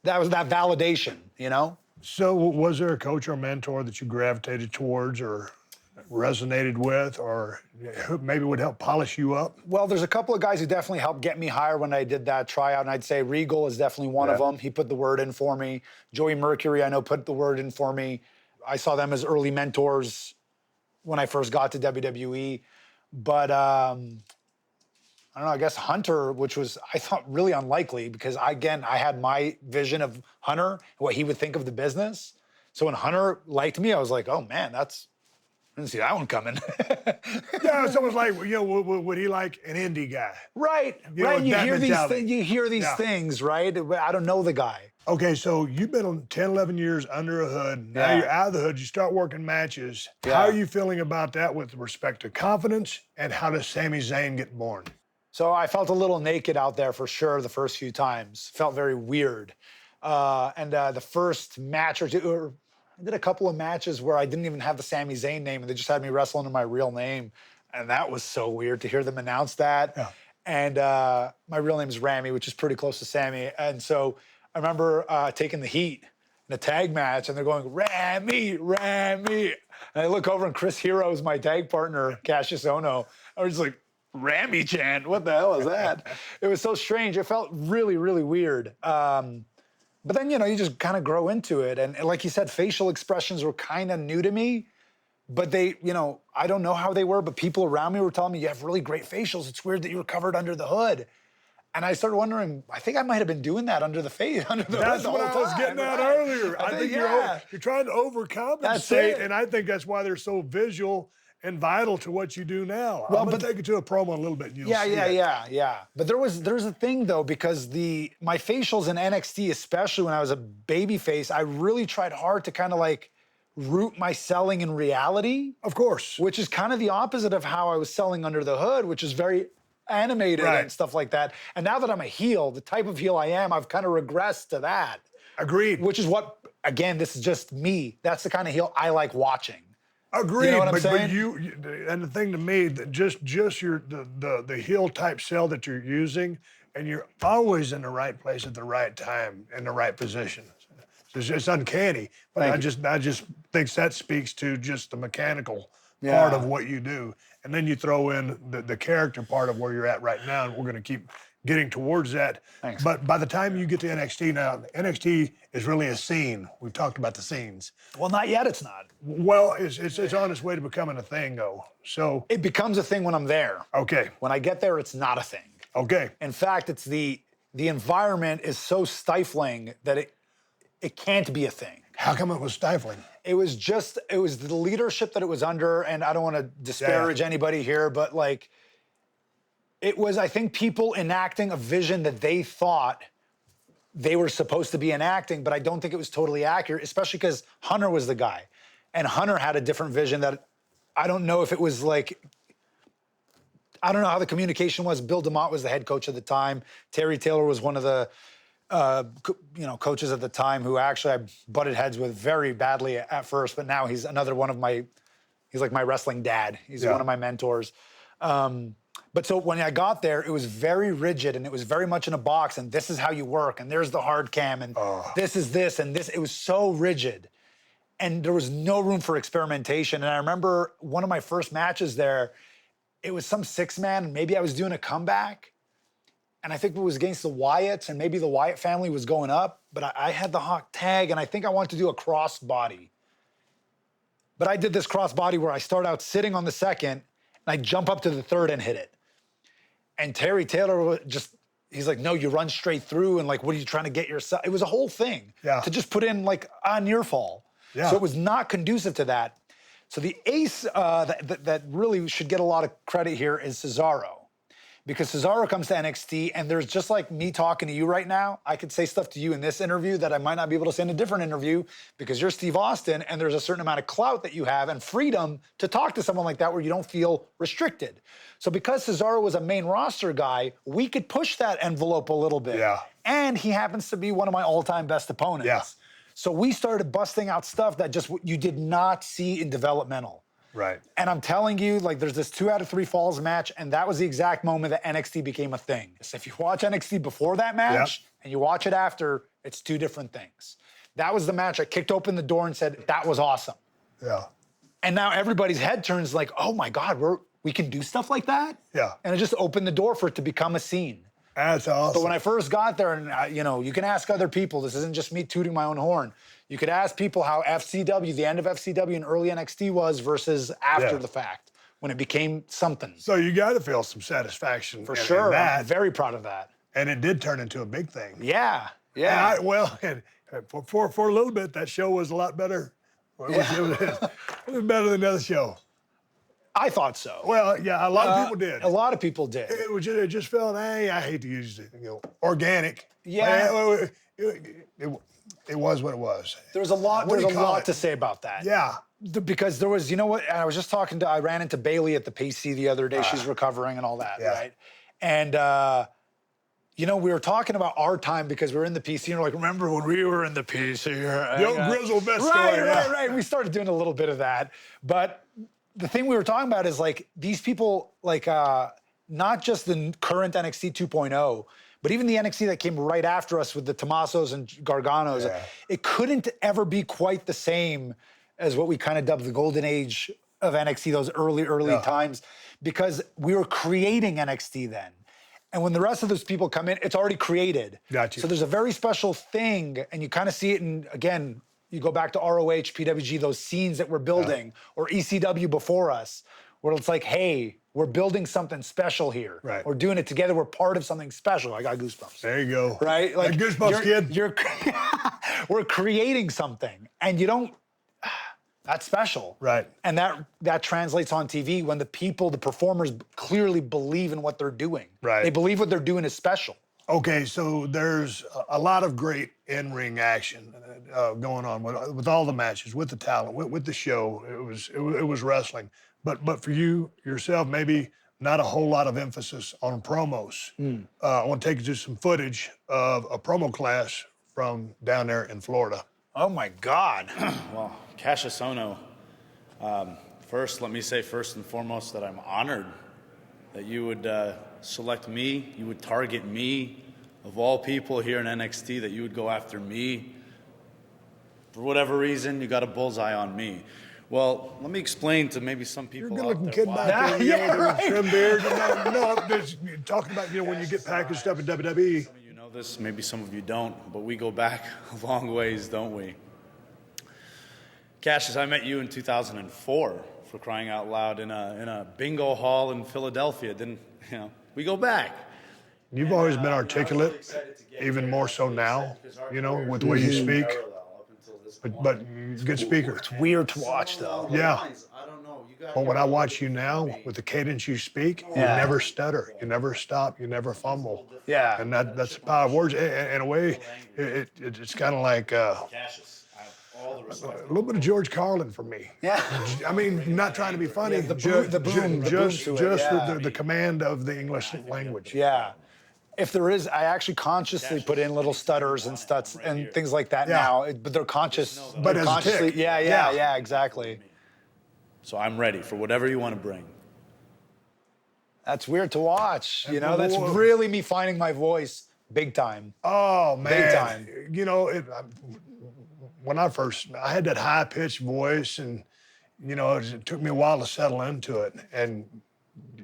That was that validation, you know? So was there a coach or mentor that you gravitated towards or resonated with, or who maybe would help polish you up? Well, there's a couple of guys who definitely helped get me higher when I did that tryout, and I'd say Regal is definitely one of them. He put the word in for me. Joey Mercury, I know, put the word in for me. I saw them as early mentors when I first got to WWE. But I don't know, I guess Hunter, which was, I thought, really unlikely because, I had my vision of Hunter, what he would think of the business. So when Hunter liked me, I was like, oh, man, I didn't see that one coming. Yeah, someone's like, you know, would he like an indie guy? Right, You know, right. You that hear mentality. these things, right? I don't know the guy. Okay, so you've been on 10, 11 years under a hood. Now you're out of the hood. You start working matches. Yeah. How are you feeling about that with respect to confidence, and how does Sami Zayn get born? So I felt a little naked out there for sure the first few times. Felt very weird. And the first match or two, I did a couple of matches where I didn't even have the Sami Zayn name, and they just had me wrestle under my real name. And that was so weird to hear them announce that. Yeah. And my real name is Rami, which is pretty close to Sammy. And so I remember taking the heat in a tag match, and they're going, Rami, Rami. And I look over, and Chris Hero is my tag partner, Cassius Ohno. I was just like, Rami chant, what the hell is that? It was so strange. It felt really, really weird. But then, you know, you just kind of grow into it. And like you said, facial expressions were kind of new to me. But they, you know, I don't know how they were, but people around me were telling me, you have really great facials. It's weird that you were covered under the hood. And I started wondering, I think I might have been doing that under the face, under the That's hood the what whole I was time, getting at right? earlier. I think yeah. you're trying to overcompensate, That's it. and I think that's why they're so visual and vital to what you do now. Well, I'm going but- to take it to a promo in a little bit. And you'll Yeah, see yeah, it. yeah. But there's a thing though, because my facials in NXT, especially when I was a baby face, I really tried hard to kind of like root my selling in reality, Of course. which is kind of the opposite of how I was selling under the hood, which is very animated Right. and stuff like that. And now that I'm a heel, the type of heel I am, I've kind of regressed to that, Agreed. which is what, again, this is just me. That's the kind of heel I like watching. Agreed. You know what I'm but saying? And the thing to me, that just the heel type sell that you're using, and you're always in the right place at the right time in the right position. It's uncanny, but Thank I just think that speaks to just the mechanical part Yeah. of what you do, and then you throw in the character part of where you're at right now, and we're going to keep getting towards that. Thanks. But by the time you get to NXT now, NXT is really a scene. We've talked about the scenes. Well, not yet, it's not. Well, it's on its way to becoming a thing, though. So It becomes a thing when I'm there. okay, When I get there, it's not a thing. okay, In fact, it's the environment is so stifling that it can't be a thing. how come it was stifling? It was the leadership that it was under, and I don't want to disparage anybody here, but like it was, I think, people enacting a vision that they thought they were supposed to be enacting, but I don't think it was totally accurate, especially because Hunter was the guy. And Hunter had a different vision that I don't know if it was like, I don't know how the communication was. Bill DeMott was the head coach at the time. Terry Taylor was one of the coaches at the time who actually I butted heads with very badly at first, but now he's another one of he's like my wrestling dad. He's one of my mentors. But so when I got there, it was very rigid and it was very much in a box, and this is how you work, and there's the hard cam, and this is this, and this. It was so rigid. And there was no room for experimentation. And I remember one of my first matches there, it was some 6-man, and maybe I was doing a comeback. And I think it was against the Wyatts, and maybe the Wyatt family was going up, but I had the Hawk tag, and I think I wanted to do a crossbody. But I did this crossbody where I start out sitting on the second, and I jump up to the third and hit it. And Terry Taylor he's like, no, you run straight through, and like, what are you trying to get yourself? It was a whole thing to just put in like a near fall. Yeah. So it was not conducive to that. So the ace that really should get a lot of credit here is Cesaro. Because Cesaro comes to NXT, and there's just like me talking to you right now, I could say stuff to you in this interview that I might not be able to say in a different interview because you're Steve Austin, and there's a certain amount of clout that you have and freedom to talk to someone like that where you don't feel restricted. So because Cesaro was a main roster guy, we could push that envelope a little bit. Yeah. And he happens to be one of my all-time best opponents. Yeah. So we started busting out stuff that just you did not see in developmental. Right. And I'm telling you, like, there's this 2 out of 3 falls match, and that was the exact moment that NXT became a thing. So if you watch NXT before that match and you watch it after, it's 2 different things. That was the match I kicked open the door and said, that was awesome. Yeah. And now everybody's head turns like, oh my God, we can do stuff like that? Yeah. And it just opened the door for it to become a scene. That's awesome. But when I first got there, and you can ask other people, this isn't just me tooting my own horn. You could ask people how FCW, the end of FCW and early NXT was versus after the fact, when it became something. So you got to feel some satisfaction For in sure. that, I'm very proud of that. and it did turn into a big thing. Yeah. Yeah. And for a little bit, that show was a lot better. It was better than the other show. I thought so. Well, yeah, a lot of people did. A lot of people did. It just felt, hey, I hate to use it, organic. Yeah. It was what it was. There's a lot. What do There's you a call lot it? to say about that. Yeah. Because there was, I was just I ran into Bailey at the PC the other day. She's recovering and all that, Yeah. right? And, we were talking about our time because we were in the PC, and we're like, remember when we were in the PC? Young Grizzle best Right, story. right, yeah. right. We started doing a little bit of that. But the thing we were talking about is like these people, like not just the current NXT 2.0, but even the NXT that came right after us with the Tommasos and Garganos, it couldn't ever be quite the same as what we kind of dubbed the golden age of NXT, those early times, because we were creating NXT then. And when the rest of those people come in, it's already created. Got you. So there's a very special thing, and you kind of see it in, again, you go back to ROH, PWG, those scenes that we're building, or ECW before us, where it's like, hey, we're building something special here. Right. We're doing it together. We're part of something special. I got goosebumps. There you go. Right? Like goosebumps, kid. We're creating something, and you don't. That's special. Right. And that translates on TV when the people, the performers clearly believe in what they're doing. Right. They believe what they're doing is special. Okay, so there's a lot of great in-ring action going on with all the matches, with the talent, with the show. It was wrestling, but for you yourself, maybe not a whole lot of emphasis on promos. I want to take you to some footage of a promo class from down there in Florida. Oh my God. Well, Cassius Ohno, first, let me say first and foremost that I'm honored that you would select me, you would target me, of all people here in NXT, that you would go after me. For whatever reason, you got a bullseye on me. Well, let me explain to maybe some people You're a out good-looking there kid why. back there, Yeah, with the right. trim beard. No, you're talking about when you get packaged up in WWE. Some of you know this, maybe some of you don't, but we go back a long ways, don't we? Cassius, I met you in 2004, for crying out loud, in a bingo hall in Philadelphia. We go back. You've always been articulate, even more so now, with the way you speak. But good speaker. It's weird to watch, though. Yeah. I don't know. You got But when I watch you now, with the cadence you speak, you Yeah. never stutter, you never stop, you never fumble. Yeah. And that's the power of words. In a way, it's kind of like Cassius. I have all the a respect. little bit of George Carlin for me. Yeah. I mean, not trying to be funny. the boom just to it, just yeah. the command of the English language. Yeah. If there is, I actually consciously put in little stutters and stuts and things like that Yeah. now, but they're conscious. But they're as a consciously, tick. yeah, Yeah. exactly. So I'm ready for whatever you want to bring. That's weird to watch. That's Whoa. really me finding my voice big time. Oh man, time. When I had that high pitched voice, and it took me a while to settle into it, and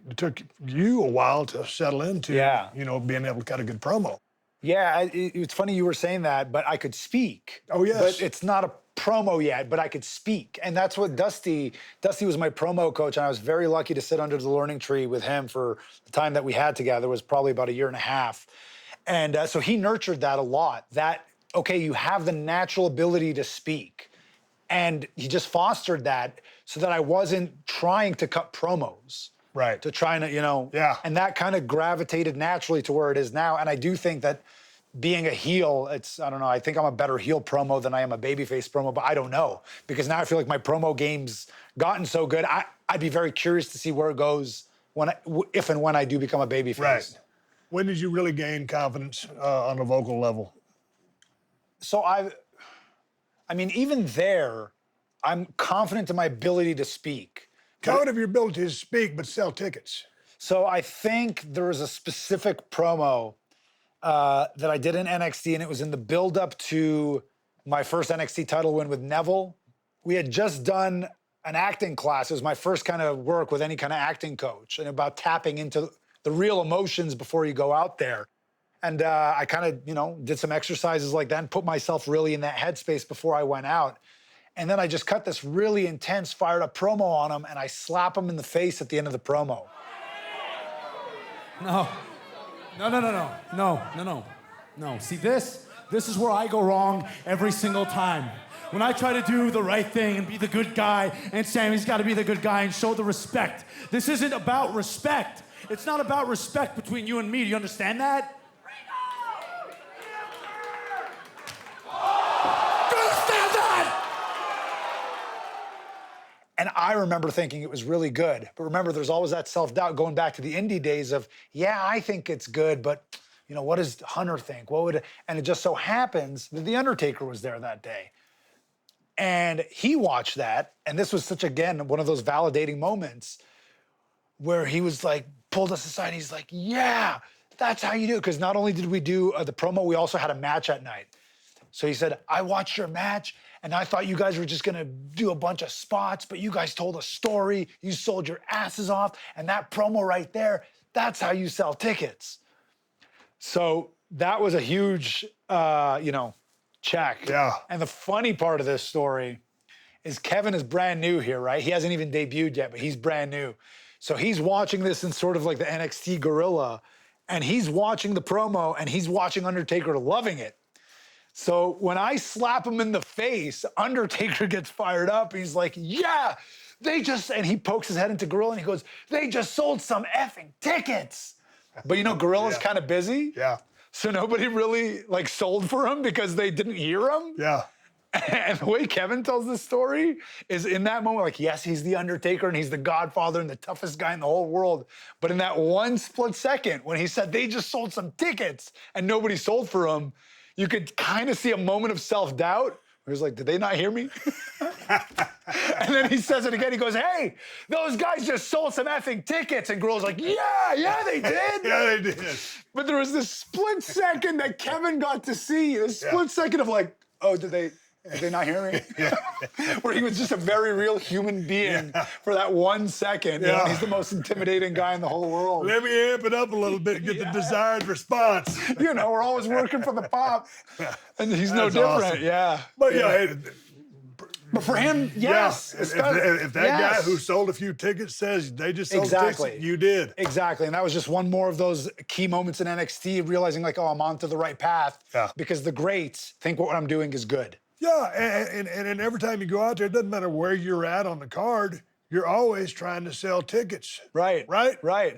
it took you a while to settle into, Yeah. being able to cut a good promo. Yeah, it's funny you were saying that, but I could speak. Oh, yes. But it's not a promo yet, but I could speak. And that's what Dusty was my promo coach, and I was very lucky to sit under the learning tree with him for the time that we had together. It was probably about a year and a half. And so he nurtured that a lot. Okay, you have the natural ability to speak. And he just fostered that so that I wasn't trying to cut promos. Right. To try and, Yeah. and that kind of gravitated naturally to where it is now. And I do think that being a heel, I don't know, I think I'm a better heel promo than I am a babyface promo, but I don't know. Because now I feel like my promo game's gotten so good, I'd be very curious to see where it goes if and when I do become a babyface. Right. When did you really gain confidence on a vocal level? So even there, I'm confident in my ability to speak. Confident of your ability to speak, but sell tickets. So I think there was a specific promo that I did in NXT, and it was in the build-up to my first NXT title win with Neville. We had just done an acting class. It was my first kind of work with any kind of acting coach, and about tapping into the real emotions before you go out there. And I kind of, did some exercises like that and put myself really in that headspace before I went out. And then I just cut this really intense, fired up promo on him, and I slap him in the face at the end of the promo. No. See, this is where I go wrong every single time. When I try to do the right thing and be the good guy, and Sammy's got to be the good guy and show the respect. This isn't about respect. It's not about respect between you and me. Do you understand that? Do you understand that? And I remember thinking it was really good. But remember, there's always that self-doubt going back to the indie days of, yeah, I think it's good, but what does Hunter think? And it just so happens that The Undertaker was there that day. And he watched that, and this was again, one of those validating moments where he was like, pulled us aside, he's like, yeah, that's how you do it. Because not only did we do the promo, we also had a match at night. So he said, I watched your match, and I thought you guys were just gonna do a bunch of spots, but you guys told a story, you sold your asses off, and that promo right there, that's how you sell tickets. So that was a huge, check. Yeah. And the funny part of this story is Kevin is brand new here, right? He hasn't even debuted yet, but he's brand new. So he's watching this in sort of like the NXT guerrilla, and he's watching the promo, and he's watching Undertaker loving it. So when I slap him in the face, Undertaker gets fired up. He's like, yeah, and he pokes his head into Gorilla and he goes, they just sold some effing tickets. But you know, Gorilla's Yeah. kind of busy. Yeah. So nobody really like sold for him because they didn't hear him. Yeah. And the way Kevin tells this story is in that moment, like, yes, he's the Undertaker and he's the Godfather and the toughest guy in the whole world. But in that one split second, when he said they just sold some tickets and nobody sold for him, you could kind of see a moment of self-doubt. He was like, did they not hear me? And then he says it again. He goes, hey, those guys just sold some effing tickets. And Gorilla's like, yeah, they did. Yeah, they did. But there was this split second that Kevin got to see, this split second of like, oh, did they not hear me? Where he was just a very real human being for that 1 second. You know, and he's the most intimidating guy in the whole world. Let me amp it up a little bit and get the desired response. You know, we're always working for the pop. And he's no That's different. awesome. Yeah. But yeah, hey, But for him, yes. if that guy yes. who sold a few tickets says they just sold Exactly. tickets, you did. Exactly. And that was just one more of those key moments in NXT, realizing like, oh, I'm on to the right path. Yeah. Because the greats think what I'm doing is good. Yeah, and every time you go out there, it doesn't matter where you're at on the card, you're always trying to sell tickets. Right. Right? Right.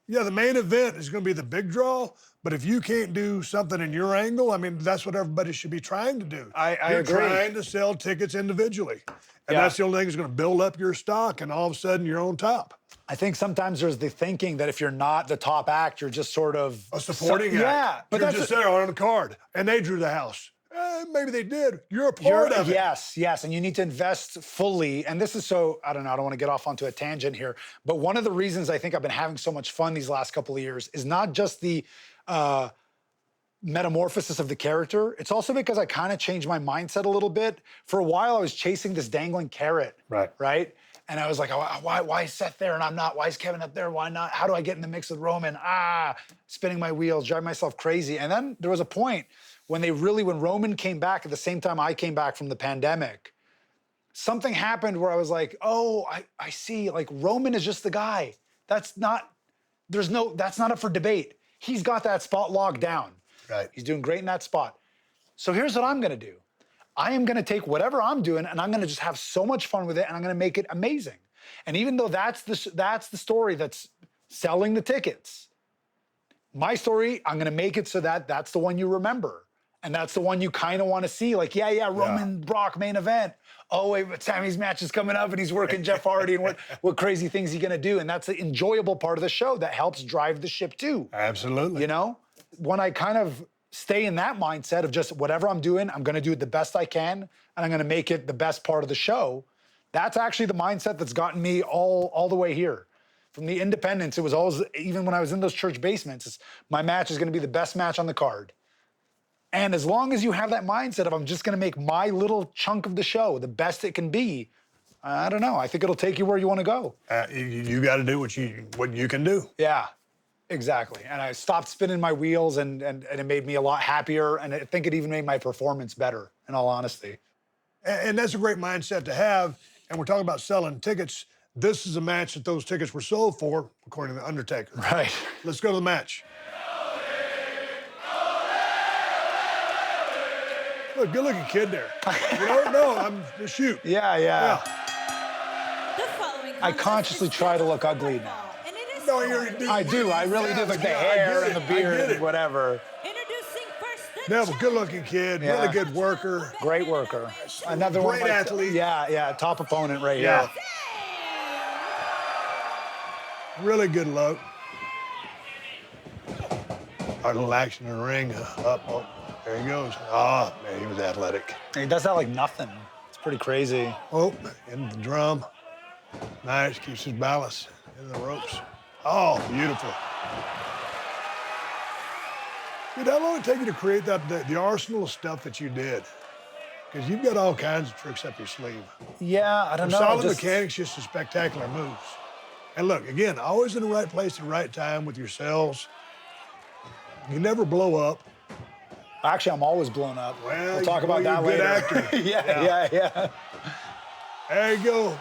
Yeah, the main event is going to be the big draw, but if you can't do something in your angle, I mean, that's what everybody should be trying to do. I You're agree. trying to sell tickets individually. And Yeah. that's the only thing that's going to build up your stock, and all of a sudden you're on top. I think sometimes there's the thinking that if you're not the top act, you're just sort of A supporting act. Yeah, but you're that's just there on the card, and they drew the house. Maybe they did. You're a part of it. yes, and you need to invest fully. And this is so, I don't know, I don't want to get off onto a tangent here, but one of the reasons I think I've been having so much fun these last couple of years is not just the metamorphosis of the character. It's also because I kind of changed my mindset a little bit. For a while, I was chasing this dangling carrot. Right? And I was like, oh, why is Seth there and I'm not? Why is Kevin up there? Why not? How do I get in the mix with Roman? Spinning my wheels, driving myself crazy. And then there was a point when Roman came back at the same time I came back from the pandemic, something happened where I was like, oh, I see, like Roman is just the guy. That's not up for debate. He's got that spot locked down. Right. He's doing great in that spot. So here's what I'm gonna do. I am gonna take whatever I'm doing and I'm gonna just have so much fun with it and I'm gonna make it amazing. And even though that's the story that's selling the tickets, my story, I'm gonna make it so that that's the one you remember. And that's the one you kind of want to see. Like, Roman Brock main event. Oh, wait, but Sammy's match is coming up and he's working Jeff Hardy and what crazy things he's going to do. And that's the enjoyable part of the show that helps drive the ship too. Absolutely. You know? When I kind of stay in that mindset of just whatever I'm doing, I'm going to do it the best I can and I'm going to make it the best part of the show. That's actually the mindset that's gotten me all the way here. From the independents, it was always, even when I was in those church basements, my match is going to be the best match on the card. And as long as you have that mindset of I'm just going to make my little chunk of the show the best it can be, I don't know. I think it'll take you where you want to go. You got to do what you can do. Yeah, exactly. And I stopped spinning my wheels, and it made me a lot happier. And I think it even made my performance better, in all honesty. And that's a great mindset to have. And we're talking about selling tickets. This is a match that those tickets were sold for, according to The Undertaker. Right. Let's go to the match. Look, good-looking kid there. I'm shoot. Yeah. The following I contest consciously is try to look scheduled for ugly one now. fall, and it is No, for you're- one I do. I really do. Like the Yeah, I hair get and the it. I beard get and it. whatever. Introducing first the Neville, good-looking kid, Yeah. really good worker. Great worker. Another one. Great athlete. Yeah. Top opponent right Yeah. here. Really good look. Our little action in the ring. Oh, there he goes. Oh, man, he was athletic. He does that like nothing. It's pretty crazy. Oh, into the drum. Nice, keeps his balance in the ropes. Oh, beautiful. Dude, how long did it take you to create the arsenal of stuff that you did? Because you've got all kinds of tricks up your sleeve. Yeah, I don't know. Solid just- mechanics, just some spectacular moves. And look, again, always in the right place at the right time with yourselves. You never blow up. Actually, I'm always blown up. Well, we'll talk about that you're a good later. actor. yeah. There you go.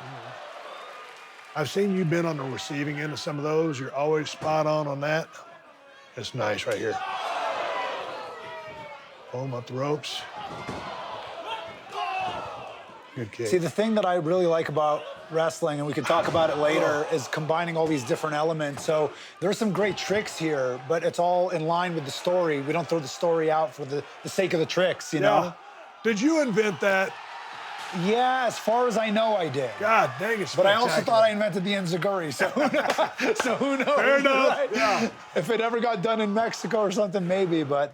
I've seen you been on the receiving end of some of those. You're always spot on that. It's nice right here. Pull him up the ropes. Good kick. See, the thing that I really like about wrestling, and we can talk about it later, is combining all these different elements. So there's some great tricks here, but it's all in line with the story. We don't throw the story out for the sake of the tricks, you know? Did you invent that? Yeah, as far as I know, I did. God dang it. But I also thought I invented the enziguri, so who knows? So who knows? Fair enough, right? yeah. If it ever got done in Mexico or something, maybe, but...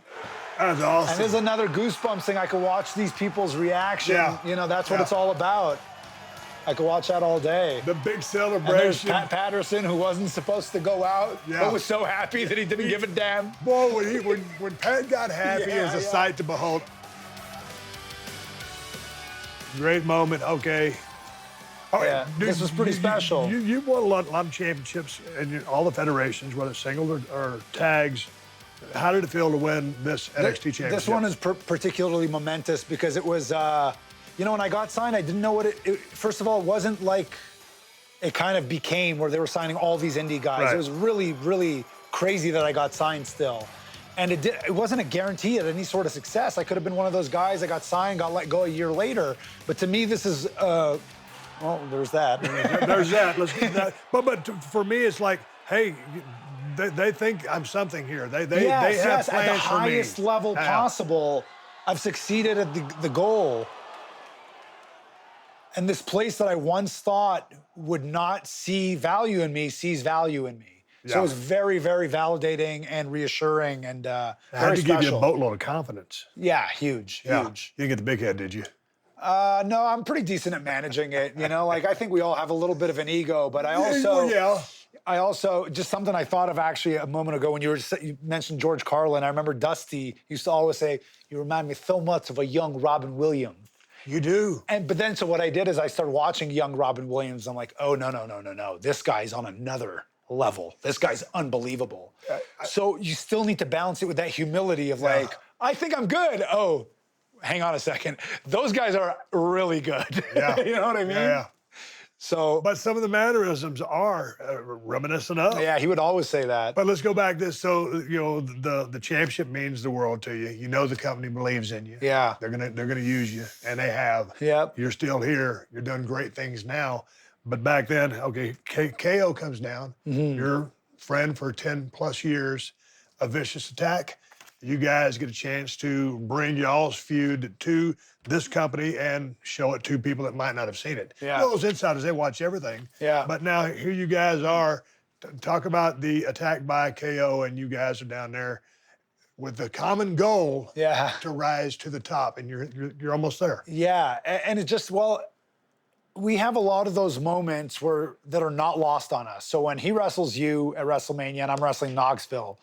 That's awesome. And there's another Goosebumps thing. I could watch these people's reaction. Yeah. You know, that's what Yeah. it's all about. I could watch that all day. The big And there's celebration. Pat Patterson, who wasn't supposed to go out, Yeah. but was so happy that he didn't give a damn. Boy, when Pat got happy, it was a Yeah, yeah. sight to behold. Great moment. Okay. Oh, Yeah, this was pretty special. You won a lot of championships in all the federations, whether singles or tags. How did it feel to win this NXT championship? This one is particularly momentous because it was, you know, when I got signed, I didn't know what first of all, it wasn't like it kind of became where they were signing all these indie guys. Right. It was really, really crazy that I got signed still. And it wasn't a guarantee of any sort of success. I could have been one of those guys that got signed, got let go a year later. But to me, this is, well, there's that. There's that. Let's get that. But for me, it's like, hey, they think I'm something here. They have plans at the for me. highest level Yeah. possible. I've succeeded at the goal. And this place that I once thought would not see value in me sees value in me. So Yeah. it was very, very validating and reassuring and I had very to give you a special. boatload of confidence. Yeah, huge, Yeah. huge. You didn't get the big head, did you? No, I'm pretty decent at managing it. You know, like I think we all have a little bit of an ego, but I also just something I thought of actually a moment ago when you mentioned George Carlin. I remember Dusty used to always say, "You remind me so much of a young Robin Williams." You do. But then so what I did is I started watching young Robin Williams. I'm like, oh no. This guy's on another level. This guy's unbelievable. So you still need to balance it with that humility of like, I think I'm good. Oh, hang on a second. Those guys are really good. Yeah. You know what I mean? Yeah. So, But some of the mannerisms are reminiscent of. yeah, he would always say that. But let's go back to this. So, you know, the championship means the world to you. You know the company believes in you. Yeah. They're gonna use you, and they have. Yep. You're still here. You're doing great things now. But back then, okay, KO comes down. Mm-hmm. Your friend for 10 plus years, a vicious attack. You guys get a chance to bring y'all's feud to this company and show it to people that might not have seen it. Yeah. Those insiders, they watch everything. Yeah. But now here you guys are. Talk about the attack by KO, and you guys are down there with the common goal Yeah. to rise to the top, and you're almost there. Yeah, and it just, well, we have a lot of those moments that are not lost on us. So when he wrestles you at WrestleMania and I'm wrestling Knoxville,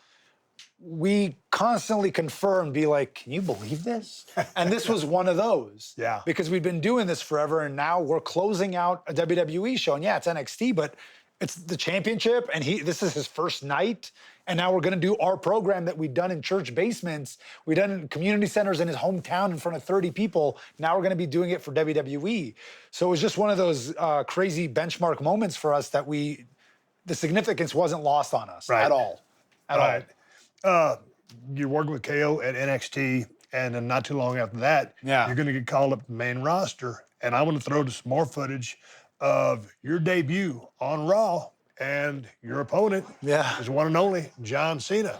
we constantly confer and be like, can you believe this? And this was one of those. Yeah. Because we've been doing this forever, and now we're closing out a WWE show. And yeah, it's NXT, but it's the championship, and this is his first night. And now we're gonna do our program that we've done in church basements, we've done in community centers in his hometown in front of 30 people. Now we're gonna be doing it for WWE. So it was just one of those crazy benchmark moments for us that the significance wasn't lost on us Right. at all. At all. You're working with KO at NXT, and then not too long after that, Yeah. you're going to get called up to the main roster. And I want to throw to some more footage of your debut on Raw, and your opponent Yeah. is one and only John Cena.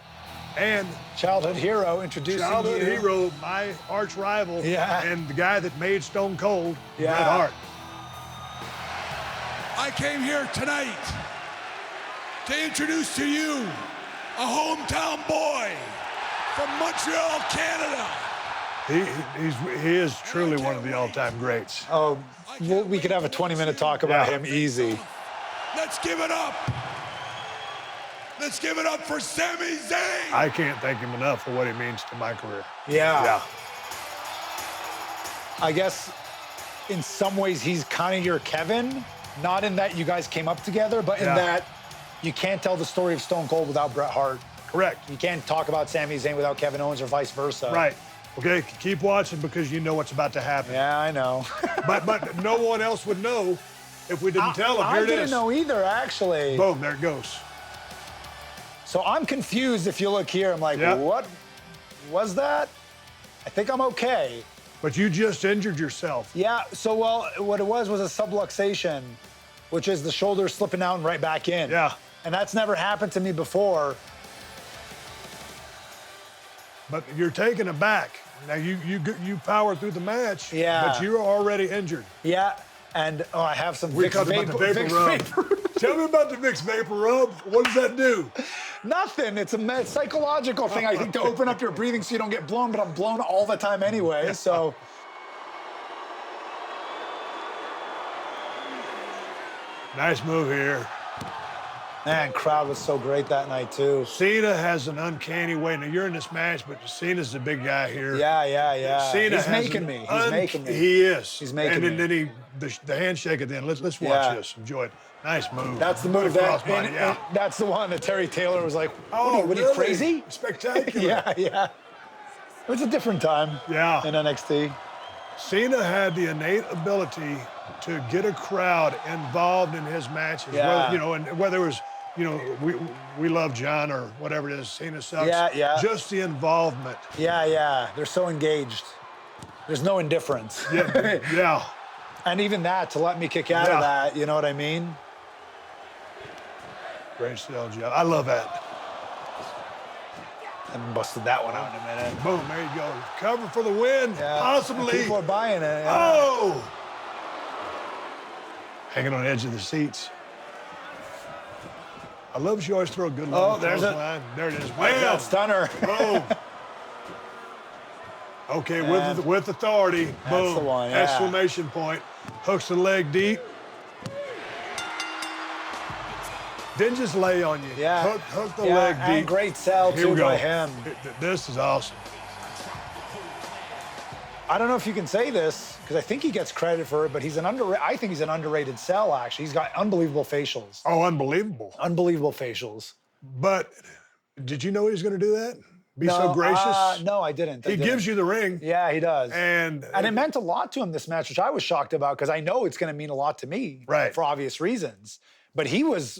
And Childhood hero introducing childhood you. hero, my arch rival, Yeah. and the guy that made Stone Cold, Yeah. Bret Hart. I came here tonight to introduce to you a hometown boy from Montreal, Canada. He is truly one of the all-time greats. Oh, we could have a 20-minute talk about Yeah. him easy. Let's give it up. Let's give it up for Sami Zayn. I can't thank him enough for what he means to my career. Yeah. I guess in some ways he's kind of your Kevin, not in that you guys came up together, but in Yeah. that you can't tell the story of Stone Cold without Bret Hart. Correct. You can't talk about Sami Zayn without Kevin Owens or vice versa. Right. Okay, keep watching because you know what's about to happen. Yeah, I know. But no one else would know if we didn't tell them. I Here it didn't is. know either, actually. Boom, there it goes. So I'm confused if you look here. I'm like, Yeah. what was that? I think I'm okay. But you just injured yourself. Yeah, so well, what it was a subluxation, which is the shoulder slipping out and right back in. Yeah. And that's never happened to me before. But you're taken aback. Now you power through the match. Yeah. But you're already injured. Yeah, and I have some We Vicks talked about the vapor Vicks rub. Vapor- Tell me about the Vicks Vapor Rub. What does that do? Nothing. It's a psychological thing, I think, to open up your breathing so you don't get blown, but I'm blown all the time anyway, so. Nice move here. Man, crowd was so great that night, too. Cena has an uncanny way. Now, you're in this match, but Cena's the big guy here. Yeah. Cena He's has making an me. He's making me. He is. He's making and me. And then the handshake at the end. Let's watch Yeah. this. Enjoy it. Nice move. That's the move Cross that, body, and that's the one that Terry Taylor was like, Oh, what are you really? crazy? Spectacular. Yeah. It was a different time Yeah. in NXT. Cena had the innate ability to get a crowd involved in his matches. Yeah. And whether it was, we love John or whatever it is, Cena sucks. Yeah. Just the involvement. Yeah. They're so engaged. There's no indifference. Yeah. And even that, to let me kick out Yeah. of that, you know what I mean? Great sell job. I love that. And busted that one out in a minute. Boom, there you go. Cover for the win, Yeah. possibly. People are buying it. Yeah. Oh! Hanging on the edge of the seats. I love she always throw a good long there's it. line. There it is. That Wham! stunner. Boom. Okay, with authority. Boom. the one, yeah. Exclamation point. Hooks the leg deep. Didn't just lay on you. Yeah. Hook the Yeah, leg deep. and great sell, Here too, we go. by him. This is awesome. I don't know if you can say this, because I think he gets credit for it, but I think he's an underrated sell, actually. He's got unbelievable facials. Oh, unbelievable. Unbelievable facials. But did you know he was going to do that? Be so gracious? No, I didn't. He gives you the ring. Yeah, he does. And it meant a lot to him, this match, which I was shocked about, because I know it's going to mean a lot to me, Right. for obvious reasons. But he was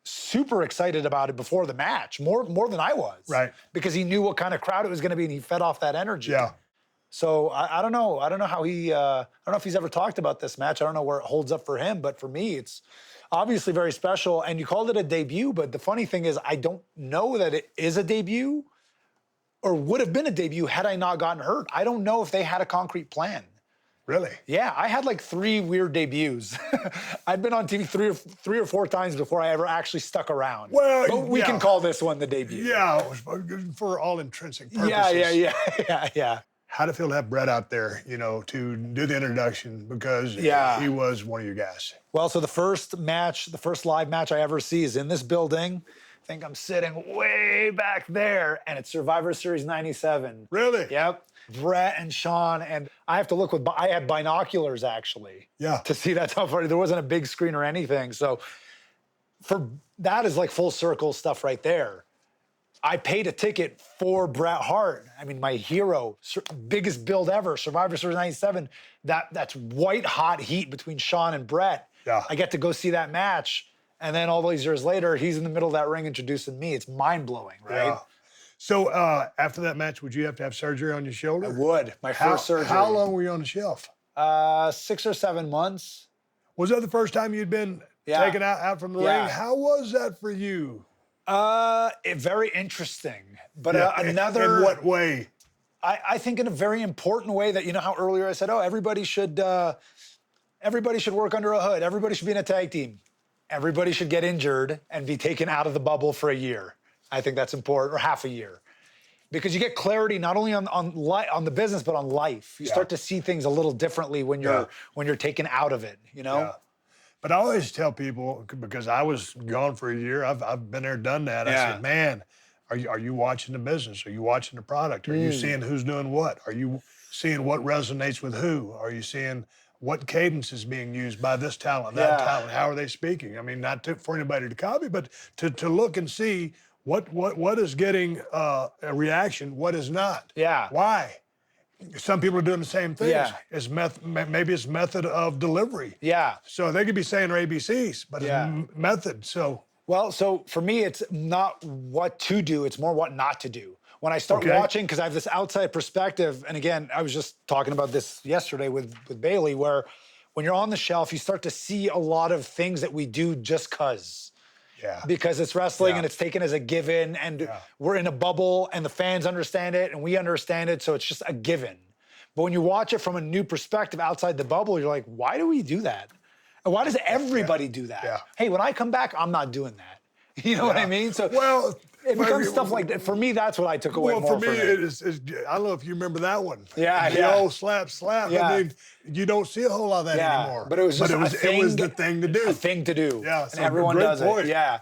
super excited about it before the match, more than I was. Right. Because he knew what kind of crowd it was going to be, and he fed off that energy. Yeah. So I don't know. I don't know how I don't know if he's ever talked about this match. I don't know where it holds up for him, but for me, it's obviously very special. And you called it a debut, but the funny thing is, I don't know that it is a debut or would have been a debut had I not gotten hurt. I don't know if they had a concrete plan. Really? Yeah, I had like 3 weird debuts. I'd been on TV three or four times before I ever actually stuck around. Well, but we yeah. can call this one the debut. Yeah, for all intrinsic purposes. Yeah. How'd it feel to have Brett out there, to do the introduction because Yeah. he was one of your guys? Well, so the first live match I ever see is in this building. I think I'm sitting way back there, and it's Survivor Series 97. Really? Yep. Brett and Sean, and I have to look I had binoculars, actually. Yeah. To see that's how far, there wasn't a big screen or anything. So that is like full circle stuff right there. I paid a ticket for Bret Hart. I mean, my hero, biggest build ever, Survivor Series 97. That's white hot heat between Sean and Bret. Yeah. I get to go see that match. And then all these years later, he's in the middle of that ring introducing me. It's mind-blowing, right? Yeah. So after that match, would you have to have surgery on your shoulder? I would. My first surgery. How long were you on the shelf? 6 or 7 months. Was that the first time you'd been Yeah. taken out from the Yeah. ring? How was that for you? Very interesting. But Yeah, another... In what way? I think in a very important way that, how earlier I said, everybody should work under a hood. Everybody should be in a tag team. Everybody should get injured and be taken out of the bubble for a year. I think that's important, or half a year. Because you get clarity not only on the business, but on life. You start to see things a little differently when you're taken out of it, Yeah. But I always tell people, because I was gone for a year, I've been there, done that. I Yeah. said, man, are you watching the business? Are you watching the product? Are you seeing who's doing what? Are you seeing what resonates with who? Are you seeing what cadence is being used by this talent, that Yeah. talent? How are they speaking? I mean, not for anybody to copy, but to look and see what is getting a reaction, what is not. Yeah. Why? Some people are doing the same things. Yeah. Maybe it's method of delivery. Yeah. So they could be saying their ABCs, but Yeah. it's method. So Well, so for me, it's not what to do, it's more what not to do. when I start Okay. watching, because I have this outside perspective, and again, I was just talking about this yesterday with Bailey, where when you're on the shelf, you start to see a lot of things that we do just Yeah. because it's wrestling Yeah. and it's taken as a given, and Yeah. we're in a bubble and the fans understand it and we understand it, so it's just a given. But when you watch it from a new perspective outside the bubble, you're like, why do we do that? And why does everybody do that? Yeah. Hey, when I come back, I'm not doing that. You know what I mean? So Well, it becomes for- stuff like that. For me, that's what I took away Well, more for me, from it. I don't know if you remember that one. Yeah, the yeah. old slap. Yeah. I mean, you don't see a whole lot of that Yeah, anymore. but it was just it was the thing to do. A thing to do. Yeah, and so everyone great does point. it. Yeah,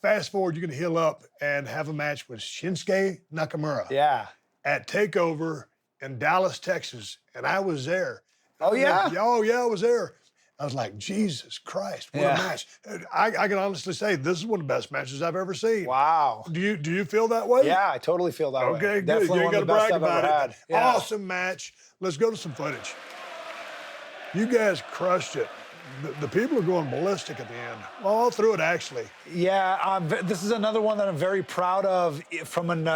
Fast forward, you're going to heal up and have a match with Shinsuke Nakamura yeah. at TakeOver in Dallas, Texas, and I was there. Oh, yeah? Oh yeah, I was there. I was like, Jesus Christ, what Yeah. a match! I can honestly say this is one of the best matches I've ever seen. Wow. Do you feel that way? Yeah, I totally feel that way. Okay, good. Definitely You ain't one of got to the best brag I've about ever it. had. Yeah. Awesome match. Let's go to some footage. You guys crushed it. The people are going ballistic at the end. All through it, actually. Yeah, this is another one that I'm very proud of from an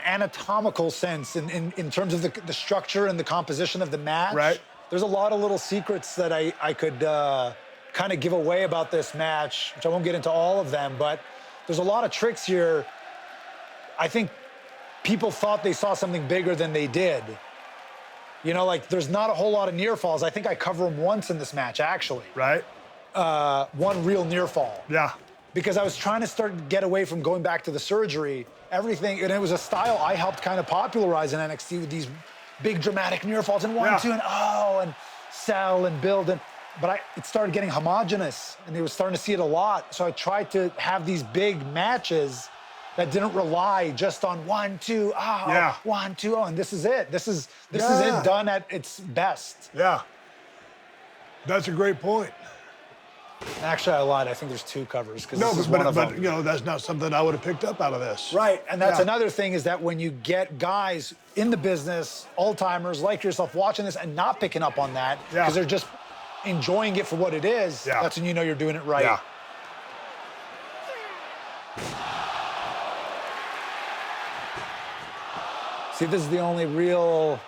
anatomical sense in terms of the structure and the composition of the match. Right. There's a lot of little secrets that I could kind of give away about this match, which I won't get into all of them, but there's a lot of tricks here. I think people thought they saw something bigger than they did. You know, like there's not a whole lot of near falls. I think I cover them once in this match, actually. Right? One real near fall. Yeah. Because I was trying to get away from going back to the surgery, everything, and it was a style I helped kind of popularize in NXT with these big dramatic near falls and 1, Yeah. 2, and oh, and sell and build. But it started getting homogenous, and they were starting to see it a lot. So I tried to have these big matches that didn't rely just on 1, 2, oh, Yeah. 1, 2, oh, and this is it. This is Yeah. it done at its best. Yeah. That's a great point. Actually, I lied. I think there's 2 covers because No, this is one of but them. you know, that's not something I would have picked up out of this. Right, and that's Yeah. another thing is that when you get guys in the business, old-timers like yourself, watching this and not picking up on that because Yeah. they're just enjoying it for what it is, Yeah. that's when you know you're doing it right. Yeah. See, this is the only real,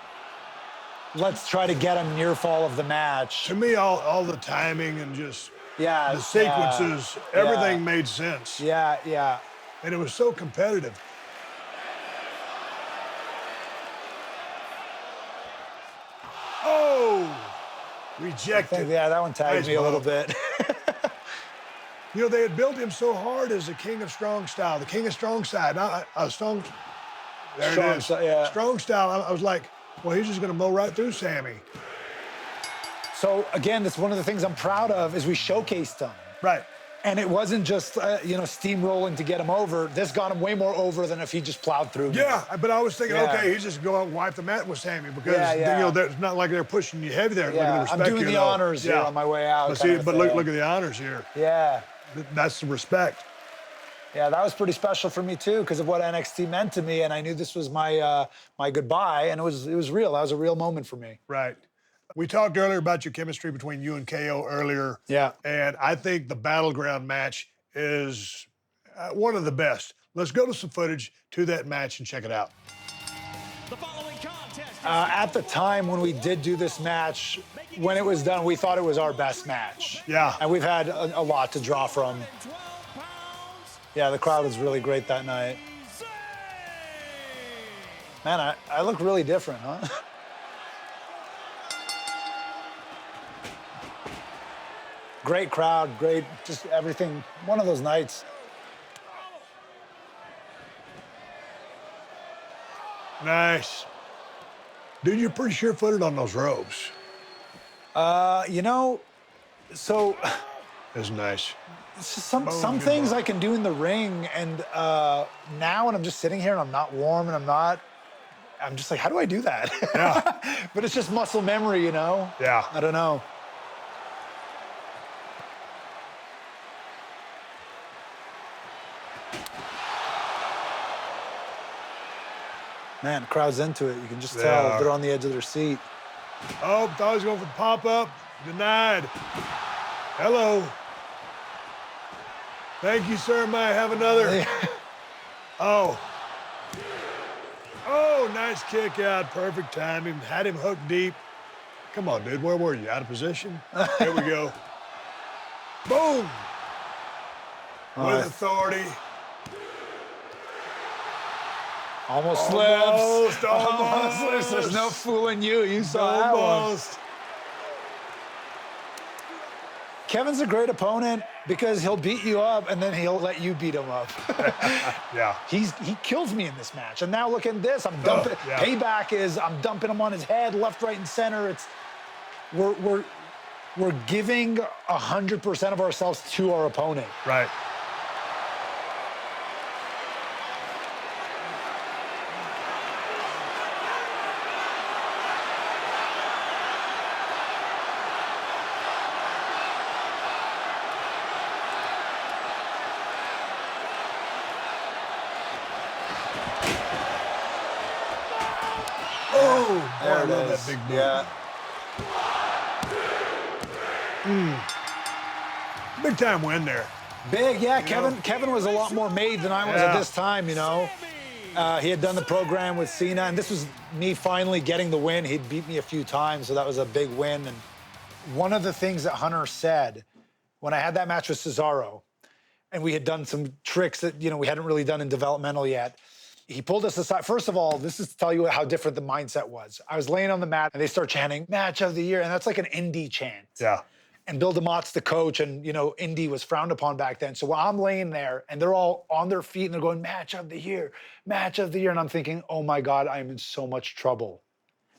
let's try to get him near fall of the match. To me, all the timing and just Yeah. the sequences, yeah, everything made sense. Yeah, yeah. And it was so competitive. Oh, rejected. Yeah, that one tagged Nice me a little bump. bit. You know, they had built him so hard as the king of strong style, the king of strong side. Strong. There Strong it is. style, yeah. Strong style. I was like, well, he's just going to mow right through Sammy. So again, that's one of the things I'm proud of is we showcased him. Right. And it wasn't just, steamrolling to get him over. This got him way more over than if he just plowed through. me. Yeah, but I was thinking, Yeah. okay, he's just going to wipe the mat with Sammy because Yeah, yeah. it's not like they're pushing you heavy there. Look at the Yeah, I'm respect doing here, the though. honors here on my way out. But, kind see, of but thing. look at the honors here. Yeah. That's the respect. Yeah, that was pretty special for me too because of what NXT meant to me, and I knew this was my my goodbye, and it was real. That was a real moment for me. Right. We talked earlier about your chemistry between you and KO earlier. Yeah. And I think the Battleground match is one of the best. Let's go to some footage to that match and check it out. The following contest is At the time when we did do this match, when it was done, we thought it was our best match. Yeah. And we've had a lot to draw from. 12 pounds. Yeah, the crowd was really great that night. Man, I look really different, huh? Great crowd, great, just everything. One of those nights. Nice. Dude, you're pretty sure-footed on those ropes. So That's nice. it's just some good things ball. I can do in the ring, and now when I'm just sitting here and I'm not warm and I'm just like, how do I do that? Yeah. But it's just muscle memory, you know? Yeah. I don't know. Man, the crowd's into it. You can just They tell are. they're on the edge of their seat. Oh, thought he was going for the pop-up. Denied. Hello. Thank you, sir. May I have another? Oh, Oh, nice kick out. Perfect timing. Had him hooked deep. Come on, dude. Where were you? Out of position? Here we go. Boom. With authority. Almost slips. Almost Slips. There's no fooling you. You saw that one. Almost. Kevin's a great opponent because he'll beat you up and then he'll let you beat him up. Yeah. He kills me in this match. And now look at this. I'm dumping. Yeah. Payback is I'm dumping him on his head, left, right, and center. It's we're giving 100% of ourselves to our opponent. Right. Oh, boy, I love that big boot. Yeah. Big time win there. Big, yeah. Kevin was a lot more made than I was at this time, you know. He had done the program with Cena, and this was me finally getting the win. He'd beat me a few times, so that was a big win. And one of the things that Hunter said when I had that match with Cesaro, and we had done some tricks that, you know, we hadn't really done in developmental yet, he pulled us aside. First of all, this is to tell you how different the mindset was. I was laying on the mat, and they start chanting, match of the year, and that's like an indie chant. Yeah. And Bill DeMott's the coach, and, you know, indie was frowned upon back then. So while I'm laying there, and they're all on their feet, and they're going, match of the year, match of the year, and I'm thinking, oh, my God, I'm in so much trouble.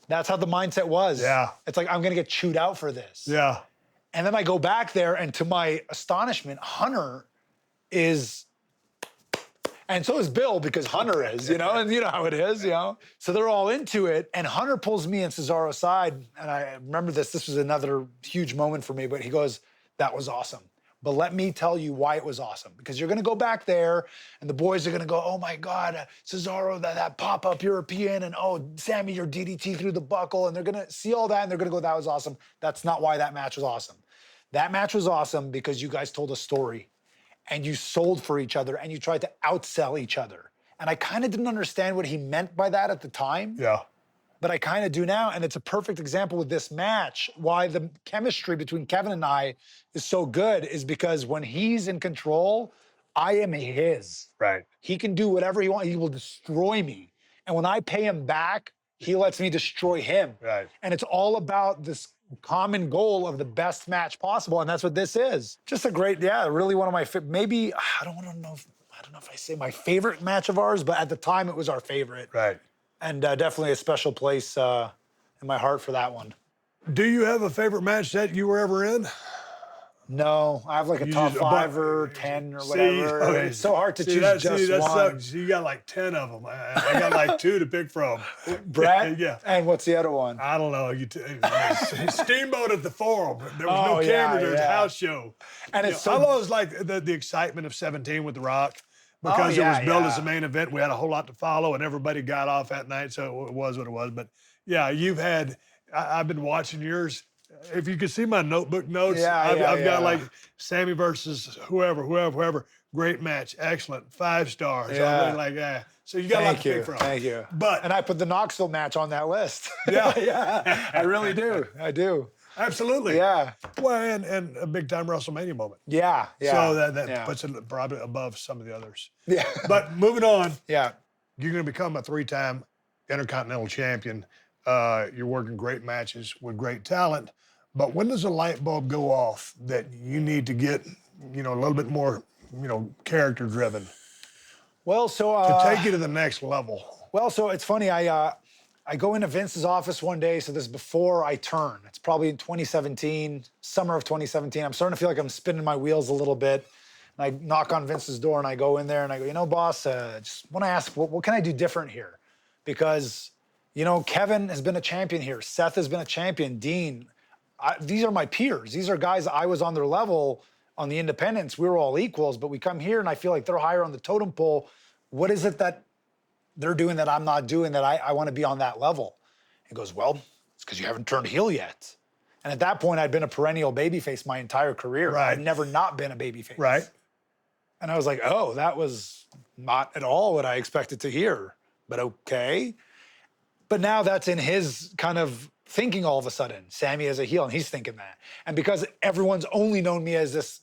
That's how the mindset was. Yeah. It's like, I'm going to get chewed out for this. Yeah. And then I go back there, and to my astonishment, Hunter is... And so is Bill, because Hunter is, you know, and you know how it is, you know. So they're all into it, and Hunter pulls me and Cesaro aside, and I remember this was another huge moment for me, but he goes, that was awesome. But let me tell you why it was awesome, because you're gonna go back there, and the boys are gonna go, oh my God, Cesaro, that pop-up European, and oh, Sammy, your DDT through the buckle, and they're gonna see all that, and they're gonna go, that was awesome. That's not why that match was awesome. That match was awesome because you guys told a story. And you sold for each other, and you tried to outsell each other. And I kind of didn't understand what he meant by that at the time, Yeah. but I kind of do now, and it's a perfect example with this match. Why the chemistry between Kevin and I is so good is because when he's in control, I am his. Right. He can do whatever he wants. He will destroy me. And when I pay him back, he lets me destroy him. Right. And it's all about this common goal of the best match possible, and that's what this is. Just a great, really one of my maybe I don't know if I say my favorite match of ours, but at the time it was our favorite, Right. and definitely a special place in my heart for that one. Do you have a favorite match that you were ever in? No, I have like a You top just- 5 or 10 or See, whatever. okay. It's so hard to See, choose that just one. sucks. You got like 10 of them. I got like 2 to pick from. Brett? Yeah. And what's the other one? I don't know. Steamboat at the Forum. There was no Oh, yeah, camera. There was a yeah. house show. And You it's know, so... I always like the excitement of 17 with The Rock because it yeah, was billed yeah. as a main event. We had a whole lot to follow, and everybody got off that night, so it was what it was. But yeah, you've had. I've been watching yours. If you could see my notebook notes, Yeah, I've got yeah. like Sammy versus whoever. Great match, excellent, 5 stars. I'm Yeah. really like, yeah. So you got a lot to pick from. Thank you. But And I put the Knoxville match on that list. Yeah. yeah, I really do. I do. absolutely, Yeah. Well, and a big time WrestleMania moment. Yeah. Yeah. So that yeah. puts it probably above some of the others. Yeah. But moving on, yeah. you're going to become a 3-time Intercontinental Champion. You're working great matches with great talent. But when does a light bulb go off that you need to get, a little bit more, character driven Well, so to take you to the next level? Well, so it's funny. I go into Vince's office one day. So this is before I turn. It's probably in 2017, summer of 2017. I'm starting to feel like I'm spinning my wheels a little bit. And I knock on Vince's door, and I go in there, and I go, boss, just want to ask, what can I do different here? Because, Kevin has been a champion here. Seth has been a champion. Dean. These are my peers. These are guys I was on their level on the independents. We were all equals, but we come here, and I feel like they're higher on the totem pole. What is it that they're doing that I'm not doing that I want to be on that level? He goes, well, it's because you haven't turned heel yet. And at that point, I'd been a perennial babyface my entire career. Right. I'd never not been a babyface. Right. And I was like, oh, that was not at all what I expected to hear, but okay. But now that's in his kind of thinking all of a sudden. Sammy as a heel, and he's thinking that. And because everyone's only known me as this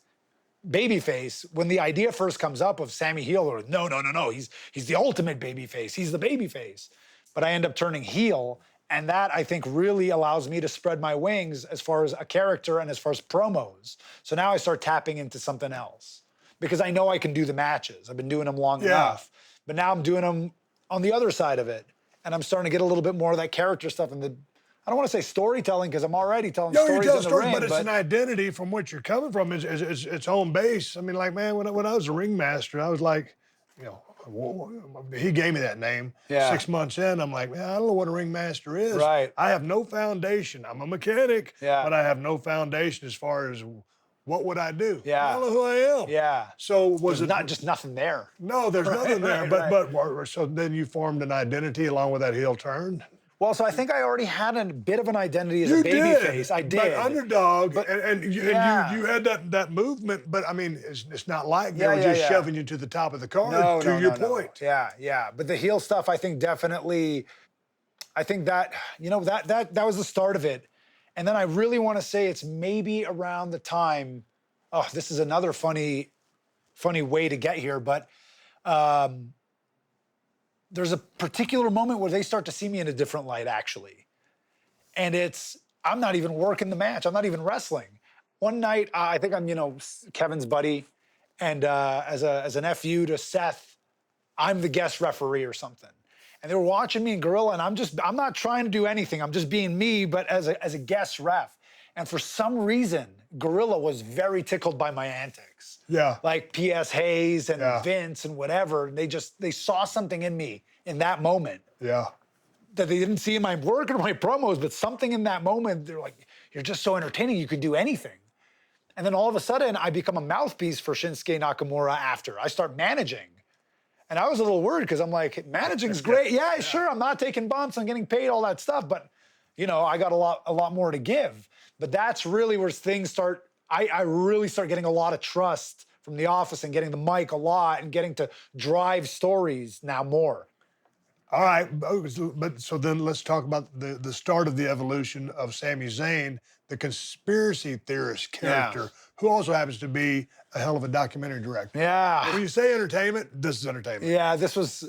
babyface, when the idea first comes up of Sammy heel, or no, he's the ultimate babyface. He's the babyface. But I end up turning heel, and that I think really allows me to spread my wings as far as a character and as far as promos. So now I start tapping into something else because I know I can do the matches. I've been doing them long enough, but now I'm doing them on the other side of it, and I'm starting to get a little bit more of that character stuff and the. I don't want to say storytelling because I'm already telling stories in the ring. But it's an identity from which you're coming from. It's home base. I mean, like, man, when I was a ringmaster, I was like, you know, he gave me that name. Yeah. 6 months in, I'm like, man, I don't know what a ringmaster is. Right. I have no foundation. I'm a mechanic, Yeah. but I have no foundation as far as what would I do. Yeah. I don't know who I am. Yeah. So was There's it not just nothing there? No, there's nothing there. right. But so then you formed an identity along with that heel turn. Well, so I think I already had a bit of an identity as a You babyface. I did. But underdog, But- and you had that movement, but I mean, it's not like they Yeah, were yeah, just yeah. shoving you to the top of the card, No, to no, your no, no. point. Yeah. But the heel stuff, I think definitely, I think that, you know, that was the start of it. And then I really want to say it's maybe around the time, oh, this is another funny way to get here, but there's a particular moment where they start to see me in a different light, actually. And I'm not even working the match. I'm not even wrestling. One night, I think I'm, you know, Kevin's buddy, and as an FU to Seth, I'm the guest referee or something. And they were watching me in Gorilla, and I'm not trying to do anything. I'm just being me, but as a guest ref. And for some reason, Gorilla was very tickled by my antics. Yeah. Like P.S. Hayes and Yeah. Vince and whatever. They saw something in me in that moment Yeah. that they didn't see in my work or my promos, but something in that moment, they're like, you're just so entertaining, you could do anything. And then all of a sudden, I become a mouthpiece for Shinsuke Nakamura after. I start managing. And I was a little worried because I'm like, managing's great. Yeah, sure, I'm not taking bumps, I'm getting paid, all that stuff, but you know, I got a lot more to give. But that's really where things start, I really start getting a lot of trust from the office and getting the mic a lot and getting to drive stories now more. All right, but so then let's talk about the start of the evolution of Sami Zayn, the conspiracy theorist character, who also happens to be a hell of a documentary director. Yeah. When you say entertainment, this is entertainment. Yeah, this was,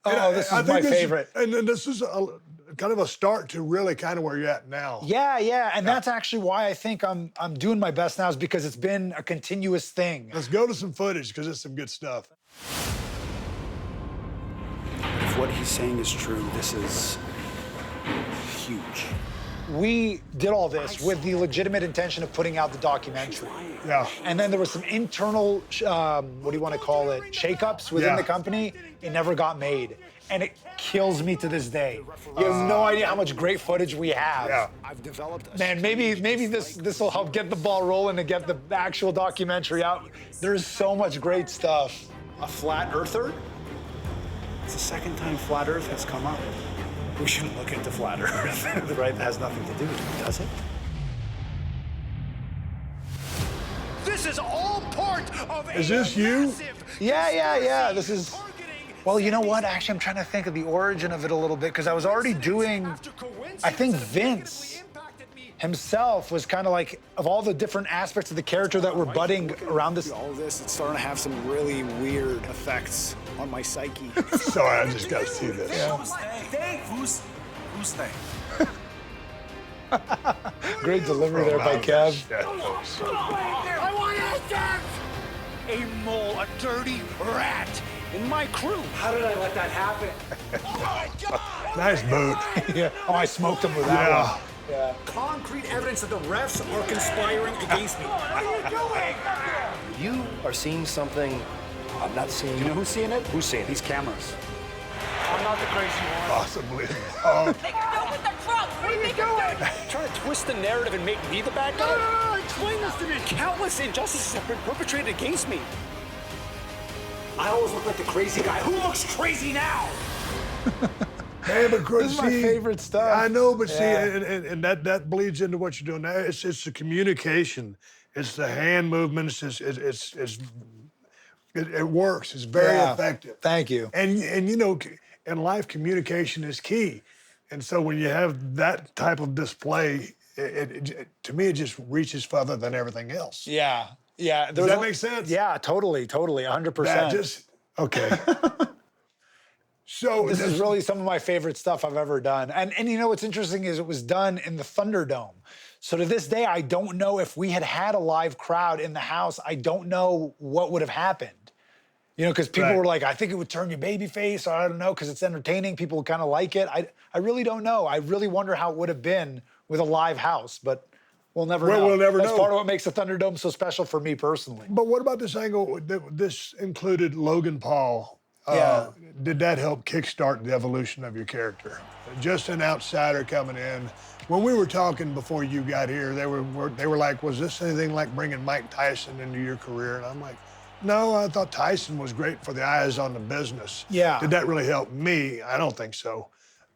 And this I is think my this favorite. And then this is kind of a start to really kind of where you're at now. Yeah, and that's actually why I think I'm doing my best now is because it's been a continuous thing. Let's go to some footage because it's some good stuff. If what he's saying is true, this is huge. We did all this with the legitimate intention of putting out the documentary. Yeah. And then there was some internal, what do you want to call it, shakeups within Yeah. the company. It never got made. And it kills me to this day. You have no idea how much great footage we have. Yeah. I've developed a Man, maybe this will help get the ball rolling and get the actual documentary out. There's so much great stuff. A flat earther? It's the second time flat earth has come up. We shouldn't look into flat earth, right? That has nothing to do with it, does it? This is all part of Is this you? Yeah. This is. Well, you know what? Actually, I'm trying to think of the origin of it a little bit because I was already doing. I think Vince himself was kind of like, of all the different aspects of the character that were budding around this. All of this, it's starting to have some really weird effects on my psyche. Sorry, I just got to see this. Who's they? Great delivery there by Kev. A mole, a dirty rat in my crew. How did I let that happen? Nice boot. Yeah. Oh, I smoked him with that Yeah. one. Yeah. Concrete evidence that the refs are conspiring against me. You are seeing something I'm not seeing. You know who's seeing it? Who's seeing it? These cameras. I'm not the crazy one. Possibly. Oh, Take her down with the truck. What do you think you're doing? Trying to twist the narrative and make me the bad guy? No, explain this to me. Countless injustices have been perpetrated against me. I always look like the crazy guy. Who looks crazy now? man, but This is my favorite stuff. I know, but see, Yeah. and that bleeds into what you're doing now. It's the communication. It's the hand movements. It works. It's very Yeah. effective. Thank you. And you know, in life, communication is key. And so when you have that type of display, to me, it just reaches further than everything else. Yeah. Yeah. Does that make sense? Yeah, totally, 100%. That just, okay. So This is really some of my favorite stuff I've ever done. And you know what's interesting is it was done in the Thunderdome. So to this day, I don't know if we had a live crowd in the house, I don't know what would have happened. You know, because people Right. were like, I think it would turn you babyface, or I don't know, because it's entertaining. People would kind of like it. I really don't know. I really wonder how it would have been with a live house, but we'll never Well, know. we'll never That's know. part of what makes the Thunderdome so special for me personally. But what about this angle? This included Logan Paul. Yeah. Did that help kickstart the evolution of your character? Just an outsider coming in. When we were talking before you got here, they were like, was this anything like bringing Mike Tyson into your career? And I'm like, no, I thought Tyson was great for the eyes on the business. Yeah. Did that really help me? I don't think so.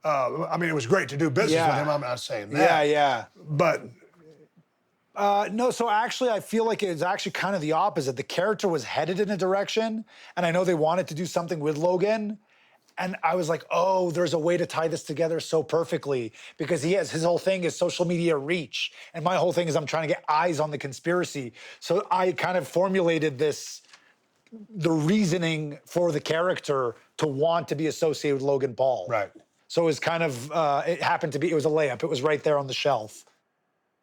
I mean, it was great to do business with Yeah. him. I'm not saying Yeah, that. yeah. But No, so actually, I feel like it's actually kind of the opposite. The character was headed in a direction, and I know they wanted to do something with Logan. And I was like, oh, there's a way to tie this together so perfectly because his whole thing is social media reach. And my whole thing is I'm trying to get eyes on the conspiracy. So I kind of formulated the reasoning for the character to want to be associated with Logan Paul. right. So it was kind of, it happened to be, it was a layup. It was right there on the shelf.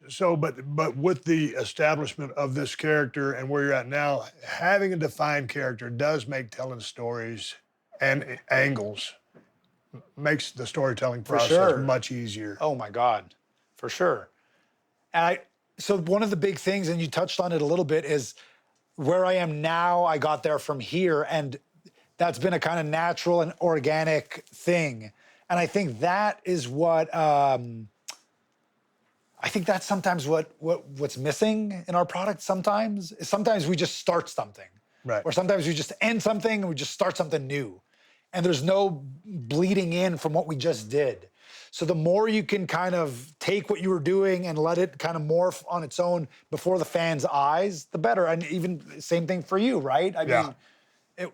So, but with the establishment of this character and where you're at now, having a defined character does make telling stories and angles makes the storytelling process sure. much easier. Oh my God, for sure. And so one of the big things, and you touched on it a little bit, is where I am now, I got there from here, and that's been a kind of natural and organic thing. And I think that is what, I think that's sometimes what's missing in our product sometimes. Sometimes we just start something. Right. Or sometimes we just end something and we just start something new. And there's no bleeding in from what we just did. So the more you can kind of take what you were doing and let it kind of morph on its own before the fans' eyes, the better. And even same thing for you, right? I Yeah. mean,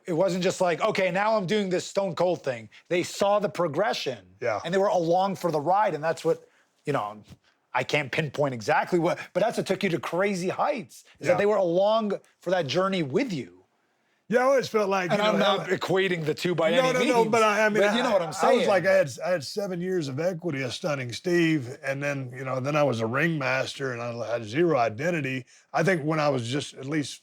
it wasn't just like, okay, now I'm doing this Stone Cold thing. They saw the progression. Yeah. And they were along for the ride. And that's what, you know, I can't pinpoint exactly what, but that's what took you to crazy heights, is Yeah. that they were along for that journey with you. Yeah, I always felt like, And you know, I'm not equating the two by no, any no, means. no, but I mean, you know what I'm saying. I was like, I had 7 years of equity of Stunning Steve, and then, you know, then I was a ringmaster and I had zero identity. I think when I was just at least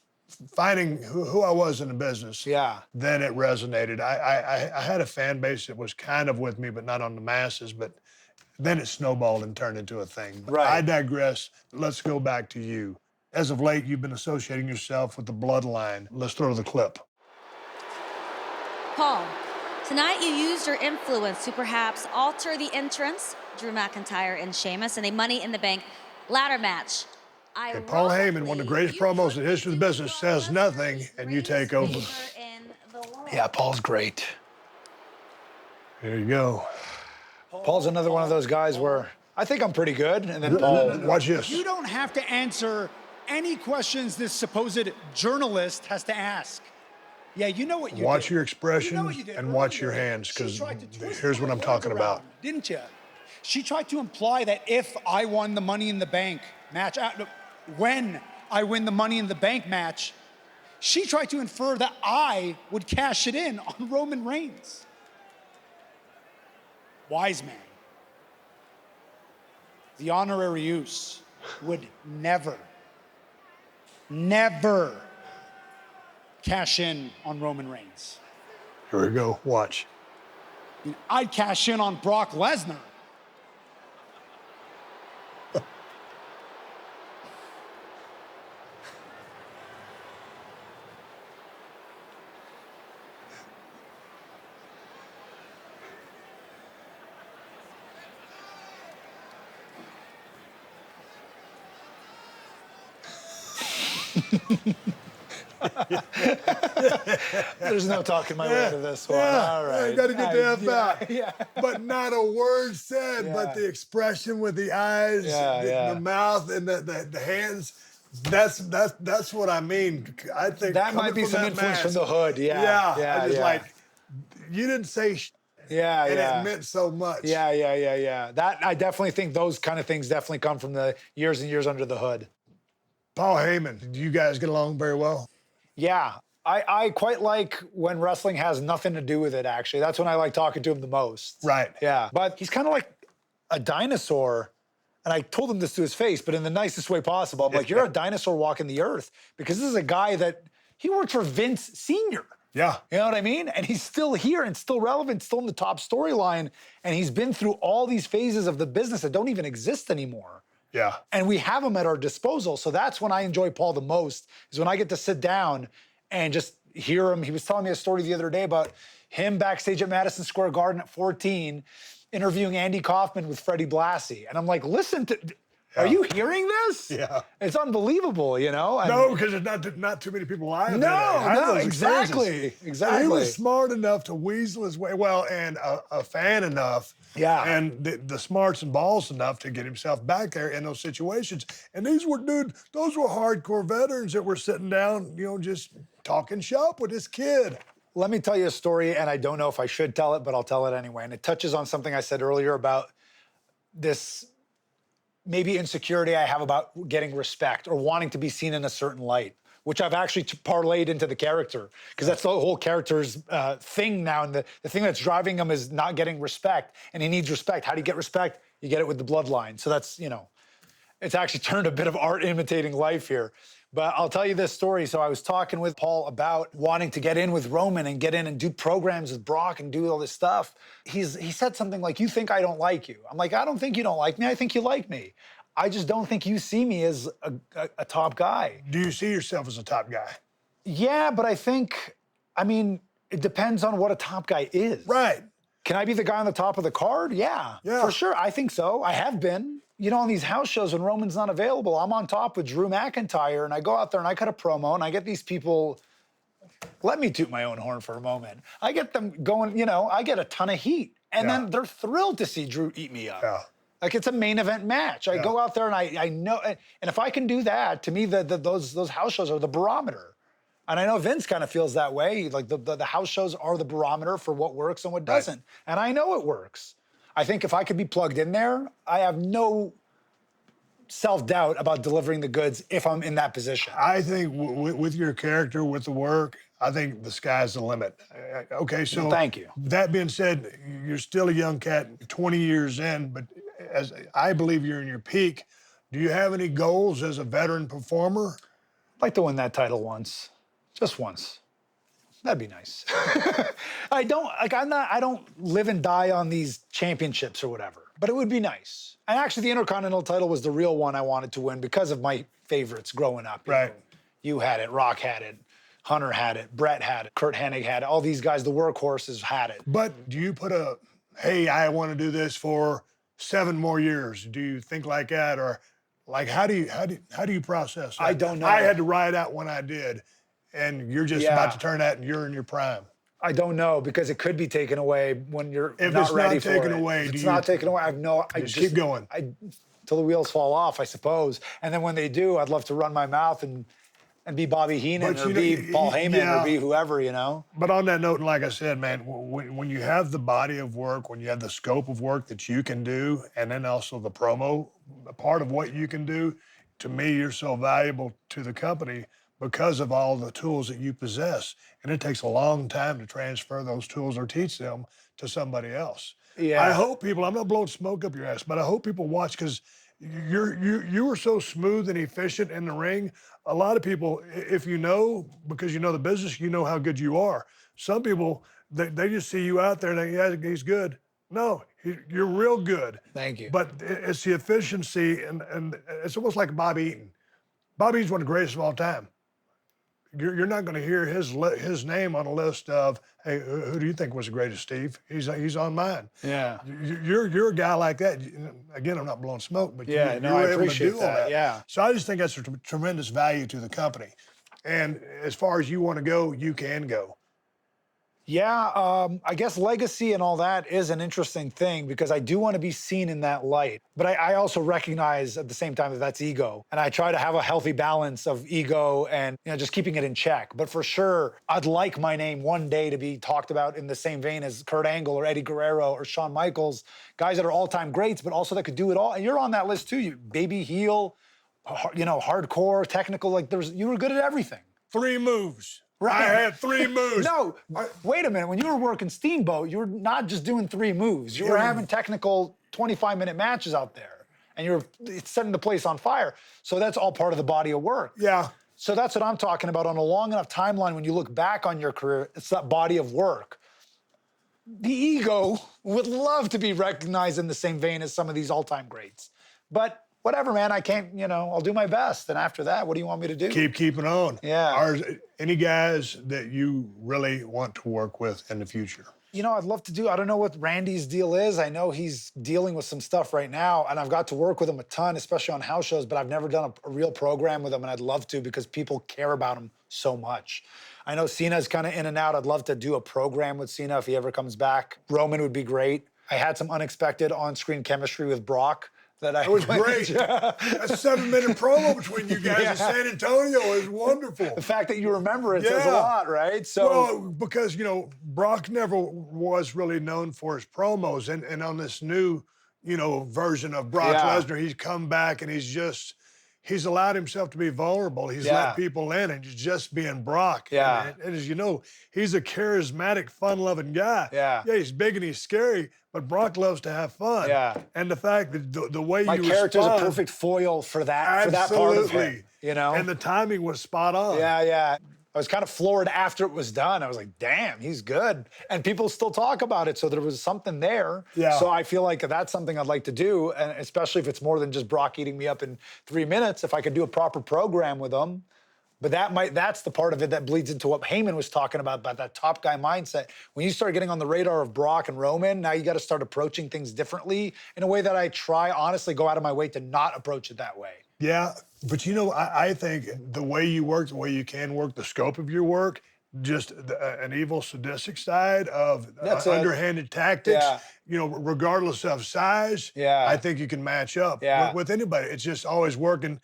finding who I was in the business, Yeah. then it resonated. I had a fan base that was kind of with me, but not on the masses, but then it snowballed and turned into a thing. But Right. I digress. Let's go back to you. As of late, you've been associating yourself with the bloodline. Let's throw the clip. Paul, tonight you used your influence to perhaps alter the entrance, Drew McIntyre and Sheamus, in a Money in the Bank ladder match. Okay, Paul Heyman, one of the greatest promos in the history of the business, says nothing, and you take over. Yeah, Paul's great. There you go. Paul's another one of those guys where I think I'm pretty good, and then Paul. Watch this. You don't have to answer any questions this supposed journalist has to ask. Yeah, you know what you Watch did. your expression You know what you did and watch earlier. your hands, She because tried to twist here's my what I'm words talking about. around, didn't you? She tried to imply that if I won the Money in the Bank match, when I win the Money in the Bank match, she tried to infer that I would cash it in on Roman Reigns. Wise man. The honorary use would never cash in on Roman Reigns. Here we go. Watch. I'd cash in on Brock Lesnar. There's no talking my way to this one. Yeah, All right. you got to get the F out. Yeah. But not a word said, Yeah. but the expression with the eyes, Yeah, the mouth, and the hands. That's what I mean. I think That might coming be from some that influence mask, from the hood. Yeah. Yeah, Yeah. I just yeah. like, you didn't say Yeah, and yeah. it meant so much. Yeah. That I definitely think those kind of things definitely come from the years and years under the hood. Paul Heyman, do you guys get along very well? Yeah. I quite like when wrestling has nothing to do with it, actually. That's when I like talking to him the most. Right. Yeah. But he's kind of like a dinosaur. And I told him this to his face, but in the nicest way possible. I'm like, you're a dinosaur walking the earth. Because this is a guy that, he worked for Vince Sr. Yeah. You know what I mean? And he's still here and still relevant, still in the top storyline. And he's been through all these phases of the business that don't even exist anymore. Yeah. And we have him at our disposal. So that's when I enjoy Paul the most, is when I get to sit down and just hear him. He was telling me a story the other day about him backstage at Madison Square Garden at 14, interviewing Andy Kaufman with Freddie Blassie. And I'm like, listen to, are you hearing this? Yeah. It's unbelievable, you know? And No, because there's not too many people live. No, exactly. He was smart enough to weasel his way, well, and a fan enough. Yeah. And the smarts and balls enough to get himself back there in those situations. And those were hardcore veterans that were sitting down, just talking shop with this kid. Let me tell you a story, and I don't know if I should tell it, but I'll tell it anyway. And it touches on something I said earlier about this maybe insecurity I have about getting respect or wanting to be seen in a certain light, which I've actually parlayed into the character, because that's the whole character's thing now. And the thing that's driving him is not getting respect, and he needs respect. How do you get respect? You get it with the bloodline. So that's, it's actually turned a bit of art imitating life here. But I'll tell you this story. So I was talking with Paul about wanting to get in with Roman and get in and do programs with Brock and do all this stuff. He said something like, you think I don't like you? I'm like, I don't think you don't like me. I think you like me. I just don't think you see me as a top guy. Do you see yourself as a top guy? Yeah, but it depends on what a top guy is. Right. Can I be the guy on the top of the card? Yeah, for sure. I think so. I have been. On these house shows when Roman's not available, I'm on top with Drew McIntyre, and I go out there and I cut a promo, and I get these people, let me toot my own horn for a moment. I get them going, I get a ton of heat. And then they're thrilled to see Drew eat me up. Yeah. Like, it's a main event match. I go out there and I know, and if I can do that, to me, those house shows are the barometer. And I know Vince kind of feels that way. Like, the house shows are the barometer for what works and what doesn't. And I know it works. I think if I could be plugged in there, I have no self-doubt about delivering the goods if I'm in that position. I think with your character, with the work, I think the sky's the limit. Okay, so well, thank you. That being said, you're still a young cat, 20 years in, but as I believe you're in your peak. Do you have any goals as a veteran performer? I'd like to win that title once, just once. That'd be nice. I don't live and die on these championships or whatever, but it would be nice. And actually, the Intercontinental title was the real one I wanted to win because of my favorites growing up. Right. You had it, Rock had it, Hunter had it, Brett had it, Kurt Hennig had it, all these guys, the workhorses had it. But do you put hey, I want to do this for 7 more years? Do you think like that? Or like, how do you process that? I don't know. I had to ride out when I did. And you're just about to turn that, and you're in your prime. I don't know, because it could be taken away when you're if not it's ready not for taken it. away, if it's not taken away, I just keep going. Till the wheels fall off, I suppose. And then when they do, I'd love to run my mouth and be Bobby Heenan or be Paul Heyman or be whoever, But on that note, and like I said, man, when you have the body of work, when you have the scope of work that you can do, and then also the promo part of what you can do, to me, you're so valuable to the company because of all the tools that you possess. And it takes a long time to transfer those tools or teach them to somebody else. Yeah. I hope people, I'm not blowing smoke up your ass, but I hope people watch, because you were so smooth and efficient in the ring. A lot of people, if because you know the business, you know how good you are. Some people, they just see you out there and they, yeah, he's good. No, you're real good. Thank you. But it's the efficiency, and it's almost like Bobby Eaton. Bobby Eaton's one of the greatest of all time. You're not going to hear his name on a list of, hey, who do you think was the greatest, Steve? He's on mine. Yeah. You're a guy like that. Again, I'm not blowing smoke, but I appreciate that. Yeah. So I just think that's a tremendous value to the company. And as far as you want to go, you can go. Yeah, I guess legacy and all that is an interesting thing because I do want to be seen in that light. But I also recognize at the same time that that's ego. And I try to have a healthy balance of ego and just keeping it in check. But for sure, I'd like my name one day to be talked about in the same vein as Kurt Angle or Eddie Guerrero or Shawn Michaels, guys that are all-time greats, but also that could do it all. And you're on that list too. You baby, heel, hardcore, technical, you were good at everything. 3 moves. Right. I had 3 moves. No, wait a minute. When you were working Steamboat, you were not just doing 3 moves. You were having technical 25-minute matches out there, and you were setting the place on fire. So that's all part of the body of work. Yeah. So that's what I'm talking about. On a long enough timeline, when you look back on your career, it's that body of work. The ego would love to be recognized in the same vein as some of these all-time greats. But whatever, man, I can't, I'll do my best. And after that, what do you want me to do? Keep keeping on. Yeah. Any guys that you really want to work with in the future? I'd love to I don't know what Randy's deal is. I know he's dealing with some stuff right now, and I've got to work with him a ton, especially on house shows, but I've never done a real program with him, and I'd love to because people care about him so much. I know Cena's kind of in and out. I'd love to do a program with Cena if he ever comes back. Roman would be great. I had some unexpected on-screen chemistry with Brock. That was great. That 7-minute promo between you guys in San Antonio is wonderful. The fact that you remember it says a lot, right? Well, because, Brock never was really known for his promos. And on this new, version of Brock Lesnar, he's come back and he's allowed himself to be vulnerable. He's let people in and he's just being Brock. Yeah. And as you know, he's a charismatic, fun-loving guy. Yeah. Yeah, he's big and he's scary, but Brock loves to have fun. Yeah. And the fact that the way my you character's respond, a perfect foil for that part of it, And the timing was spot on. Yeah. I was kind of floored after it was done. I was like, damn, he's good. And people still talk about it, so there was something there. Yeah. So I feel like that's something I'd like to do, and especially if it's more than just Brock eating me up in 3 minutes, if I could do a proper program with him. But that's the part of it that bleeds into what Heyman was talking about that top guy mindset. When you start getting on the radar of Brock and Roman, now you got to start approaching things differently in a way that I honestly go out of my way to not approach it that way. Yeah, but I think the way you work, the way you can work, the scope of your work, just an evil, sadistic side of underhanded tactics, regardless of size, I think you can match up with anybody. It's just always working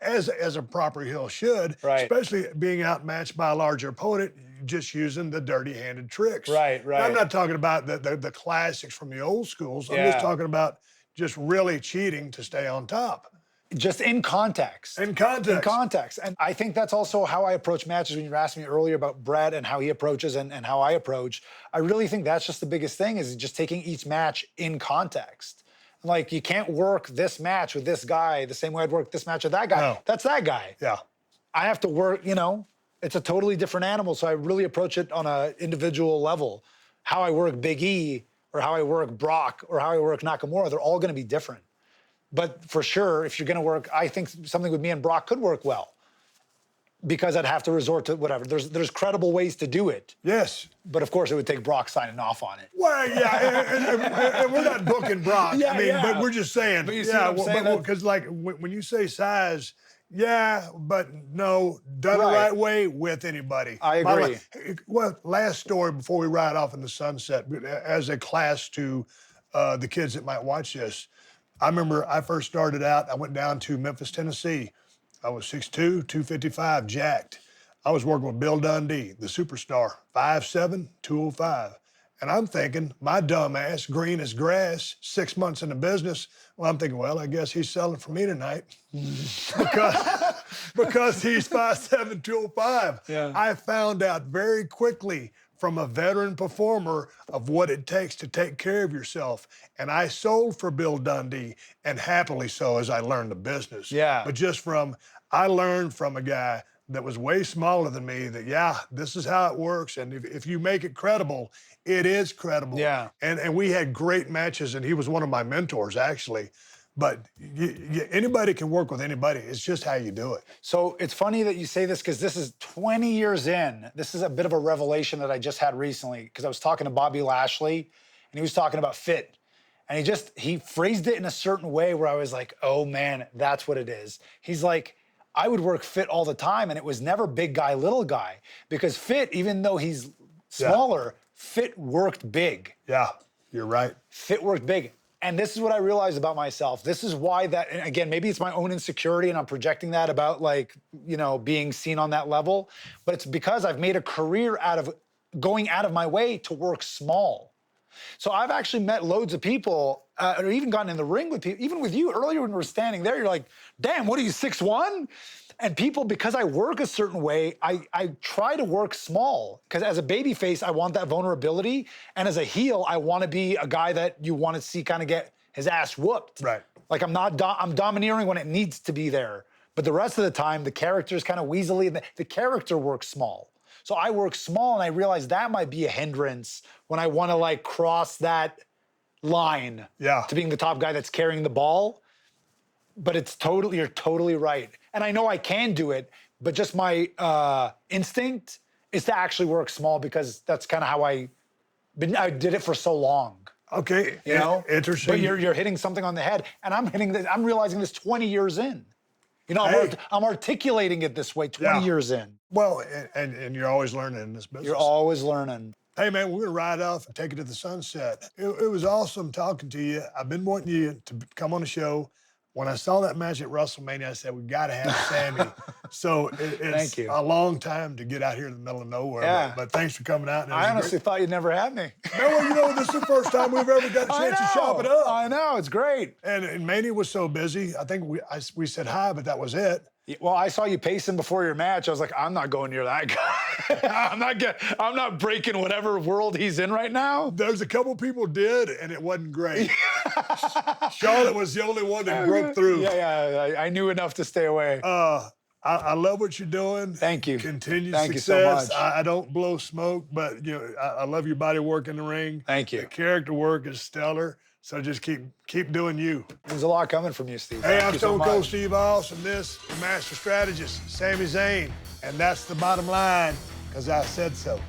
as a proper heel should, especially being outmatched by a larger opponent, just using the dirty-handed tricks. Right. I'm not talking about the classics from the old schools. I'm just talking about just really cheating to stay on top. Just in context. In context. And I think that's also how I approach matches. When you were asking me earlier about Brett and how he approaches and how I approach, I really think that's just the biggest thing is just taking each match in context. Like, you can't work this match with this guy the same way I'd work this match with that guy. No. That's that guy. Yeah. I have to work, it's a totally different animal. So I really approach it on an individual level. How I work Big E or how I work Brock or how I work Nakamura, they're all going to be different. But for sure, if you're going to work, I think something with me and Brock could work well because I'd have to resort to whatever. There's credible ways to do it. Yes. But of course, it would take Brock signing off on it. Well, yeah, and we're not booking Brock. But we're just saying. But you see what I'm saying? Because when you say size, but no, done the right way with anybody. I agree. Well, last story before we ride off in the sunset, as a class to the kids that might watch this. I remember I first started out, I went down to Memphis, Tennessee. I was 6'2", 255, jacked. I was working with Bill Dundee, the superstar, 5'7", 205. And I'm thinking, my dumb ass, green as grass, 6 months in the business. Well, I'm thinking, well, I guess he's selling for me tonight. because he's 5'7", 205. Yeah. I found out very quickly from a veteran performer of what it takes to take care of yourself. And I sold for Bill Dundee, and happily so as I learned the business. Yeah. But I learned from a guy that was way smaller than me that, this is how it works. And if you make it credible, it is credible. Yeah. And we had great matches, and he was one of my mentors, actually. But anybody can work with anybody. It's just how you do it. So it's funny that you say this because this is 20 years in. This is a bit of a revelation that I just had recently because I was talking to Bobby Lashley, and he was talking about fit. And he phrased it in a certain way where I was like, oh, man, that's what it is. He's like, I would work fit all the time, and it was never big guy, little guy. Because fit, even though he's smaller, fit worked big. Yeah, you're right. Fit worked big. And this is what I realized about myself. This is why that, and again, maybe it's my own insecurity and I'm projecting that about like, you know, being seen on that level, but it's because I've made a career out of going out of my way to work small. So I've actually met loads of people, or even gotten in the ring with people, even with you earlier when we were standing there, you're like, damn, what are you, 6'1"? And people, because I work a certain way, I try to work small. Because as a babyface, I want that vulnerability. And as a heel, I want to be a guy that you want to see kind of get his ass whooped. Right. Like I'm domineering when it needs to be there. But the rest of the time, the character's kind of weaselly. The character works small. So I work small, and I realize that might be a hindrance when I want to like cross that line to being the top guy that's carrying the ball. But you're totally right. And I know I can do it, but just my instinct is to actually work small because that's kind of how I did it for so long. Okay, you know, interesting. But you're hitting something on the head, and I'm realizing this 20 years in. You know, I'm articulating it this way 20 years in. Well, and you're always learning in this business. You're always learning. Hey, man, we're going to ride off and take it to the sunset. It was awesome talking to you. I've been wanting you to come on the show. When I saw that match at WrestleMania, I said, we got to have Sammy. So it's Thank you. a long time to get out here in the middle of nowhere. Yeah. But thanks for coming out. I honestly thought you'd never have me. No, well, you know, this is the first time we've ever got a chance to chop it up. I know, it's great. And Mania was so busy. I think we said hi, but that was it. Well, I saw you pacing before your match. I was like, I'm not going near that guy. I'm not breaking whatever world he's in right now. There's a couple people did, and it wasn't great. Charlotte was the only one that broke through. Yeah, I knew enough to stay away. I love what you're doing. Thank you. Continued Thank success. you so much. I don't blow smoke, but you know, I love your body work in the ring. Thank you. The character work is stellar. So just keep doing you. There's a lot coming from you, Steve. Hey, Thank I'm you so Stone Cold much. Steve Austin. This is Master Strategist, Sami Zayn. And that's the bottom line, because I said so.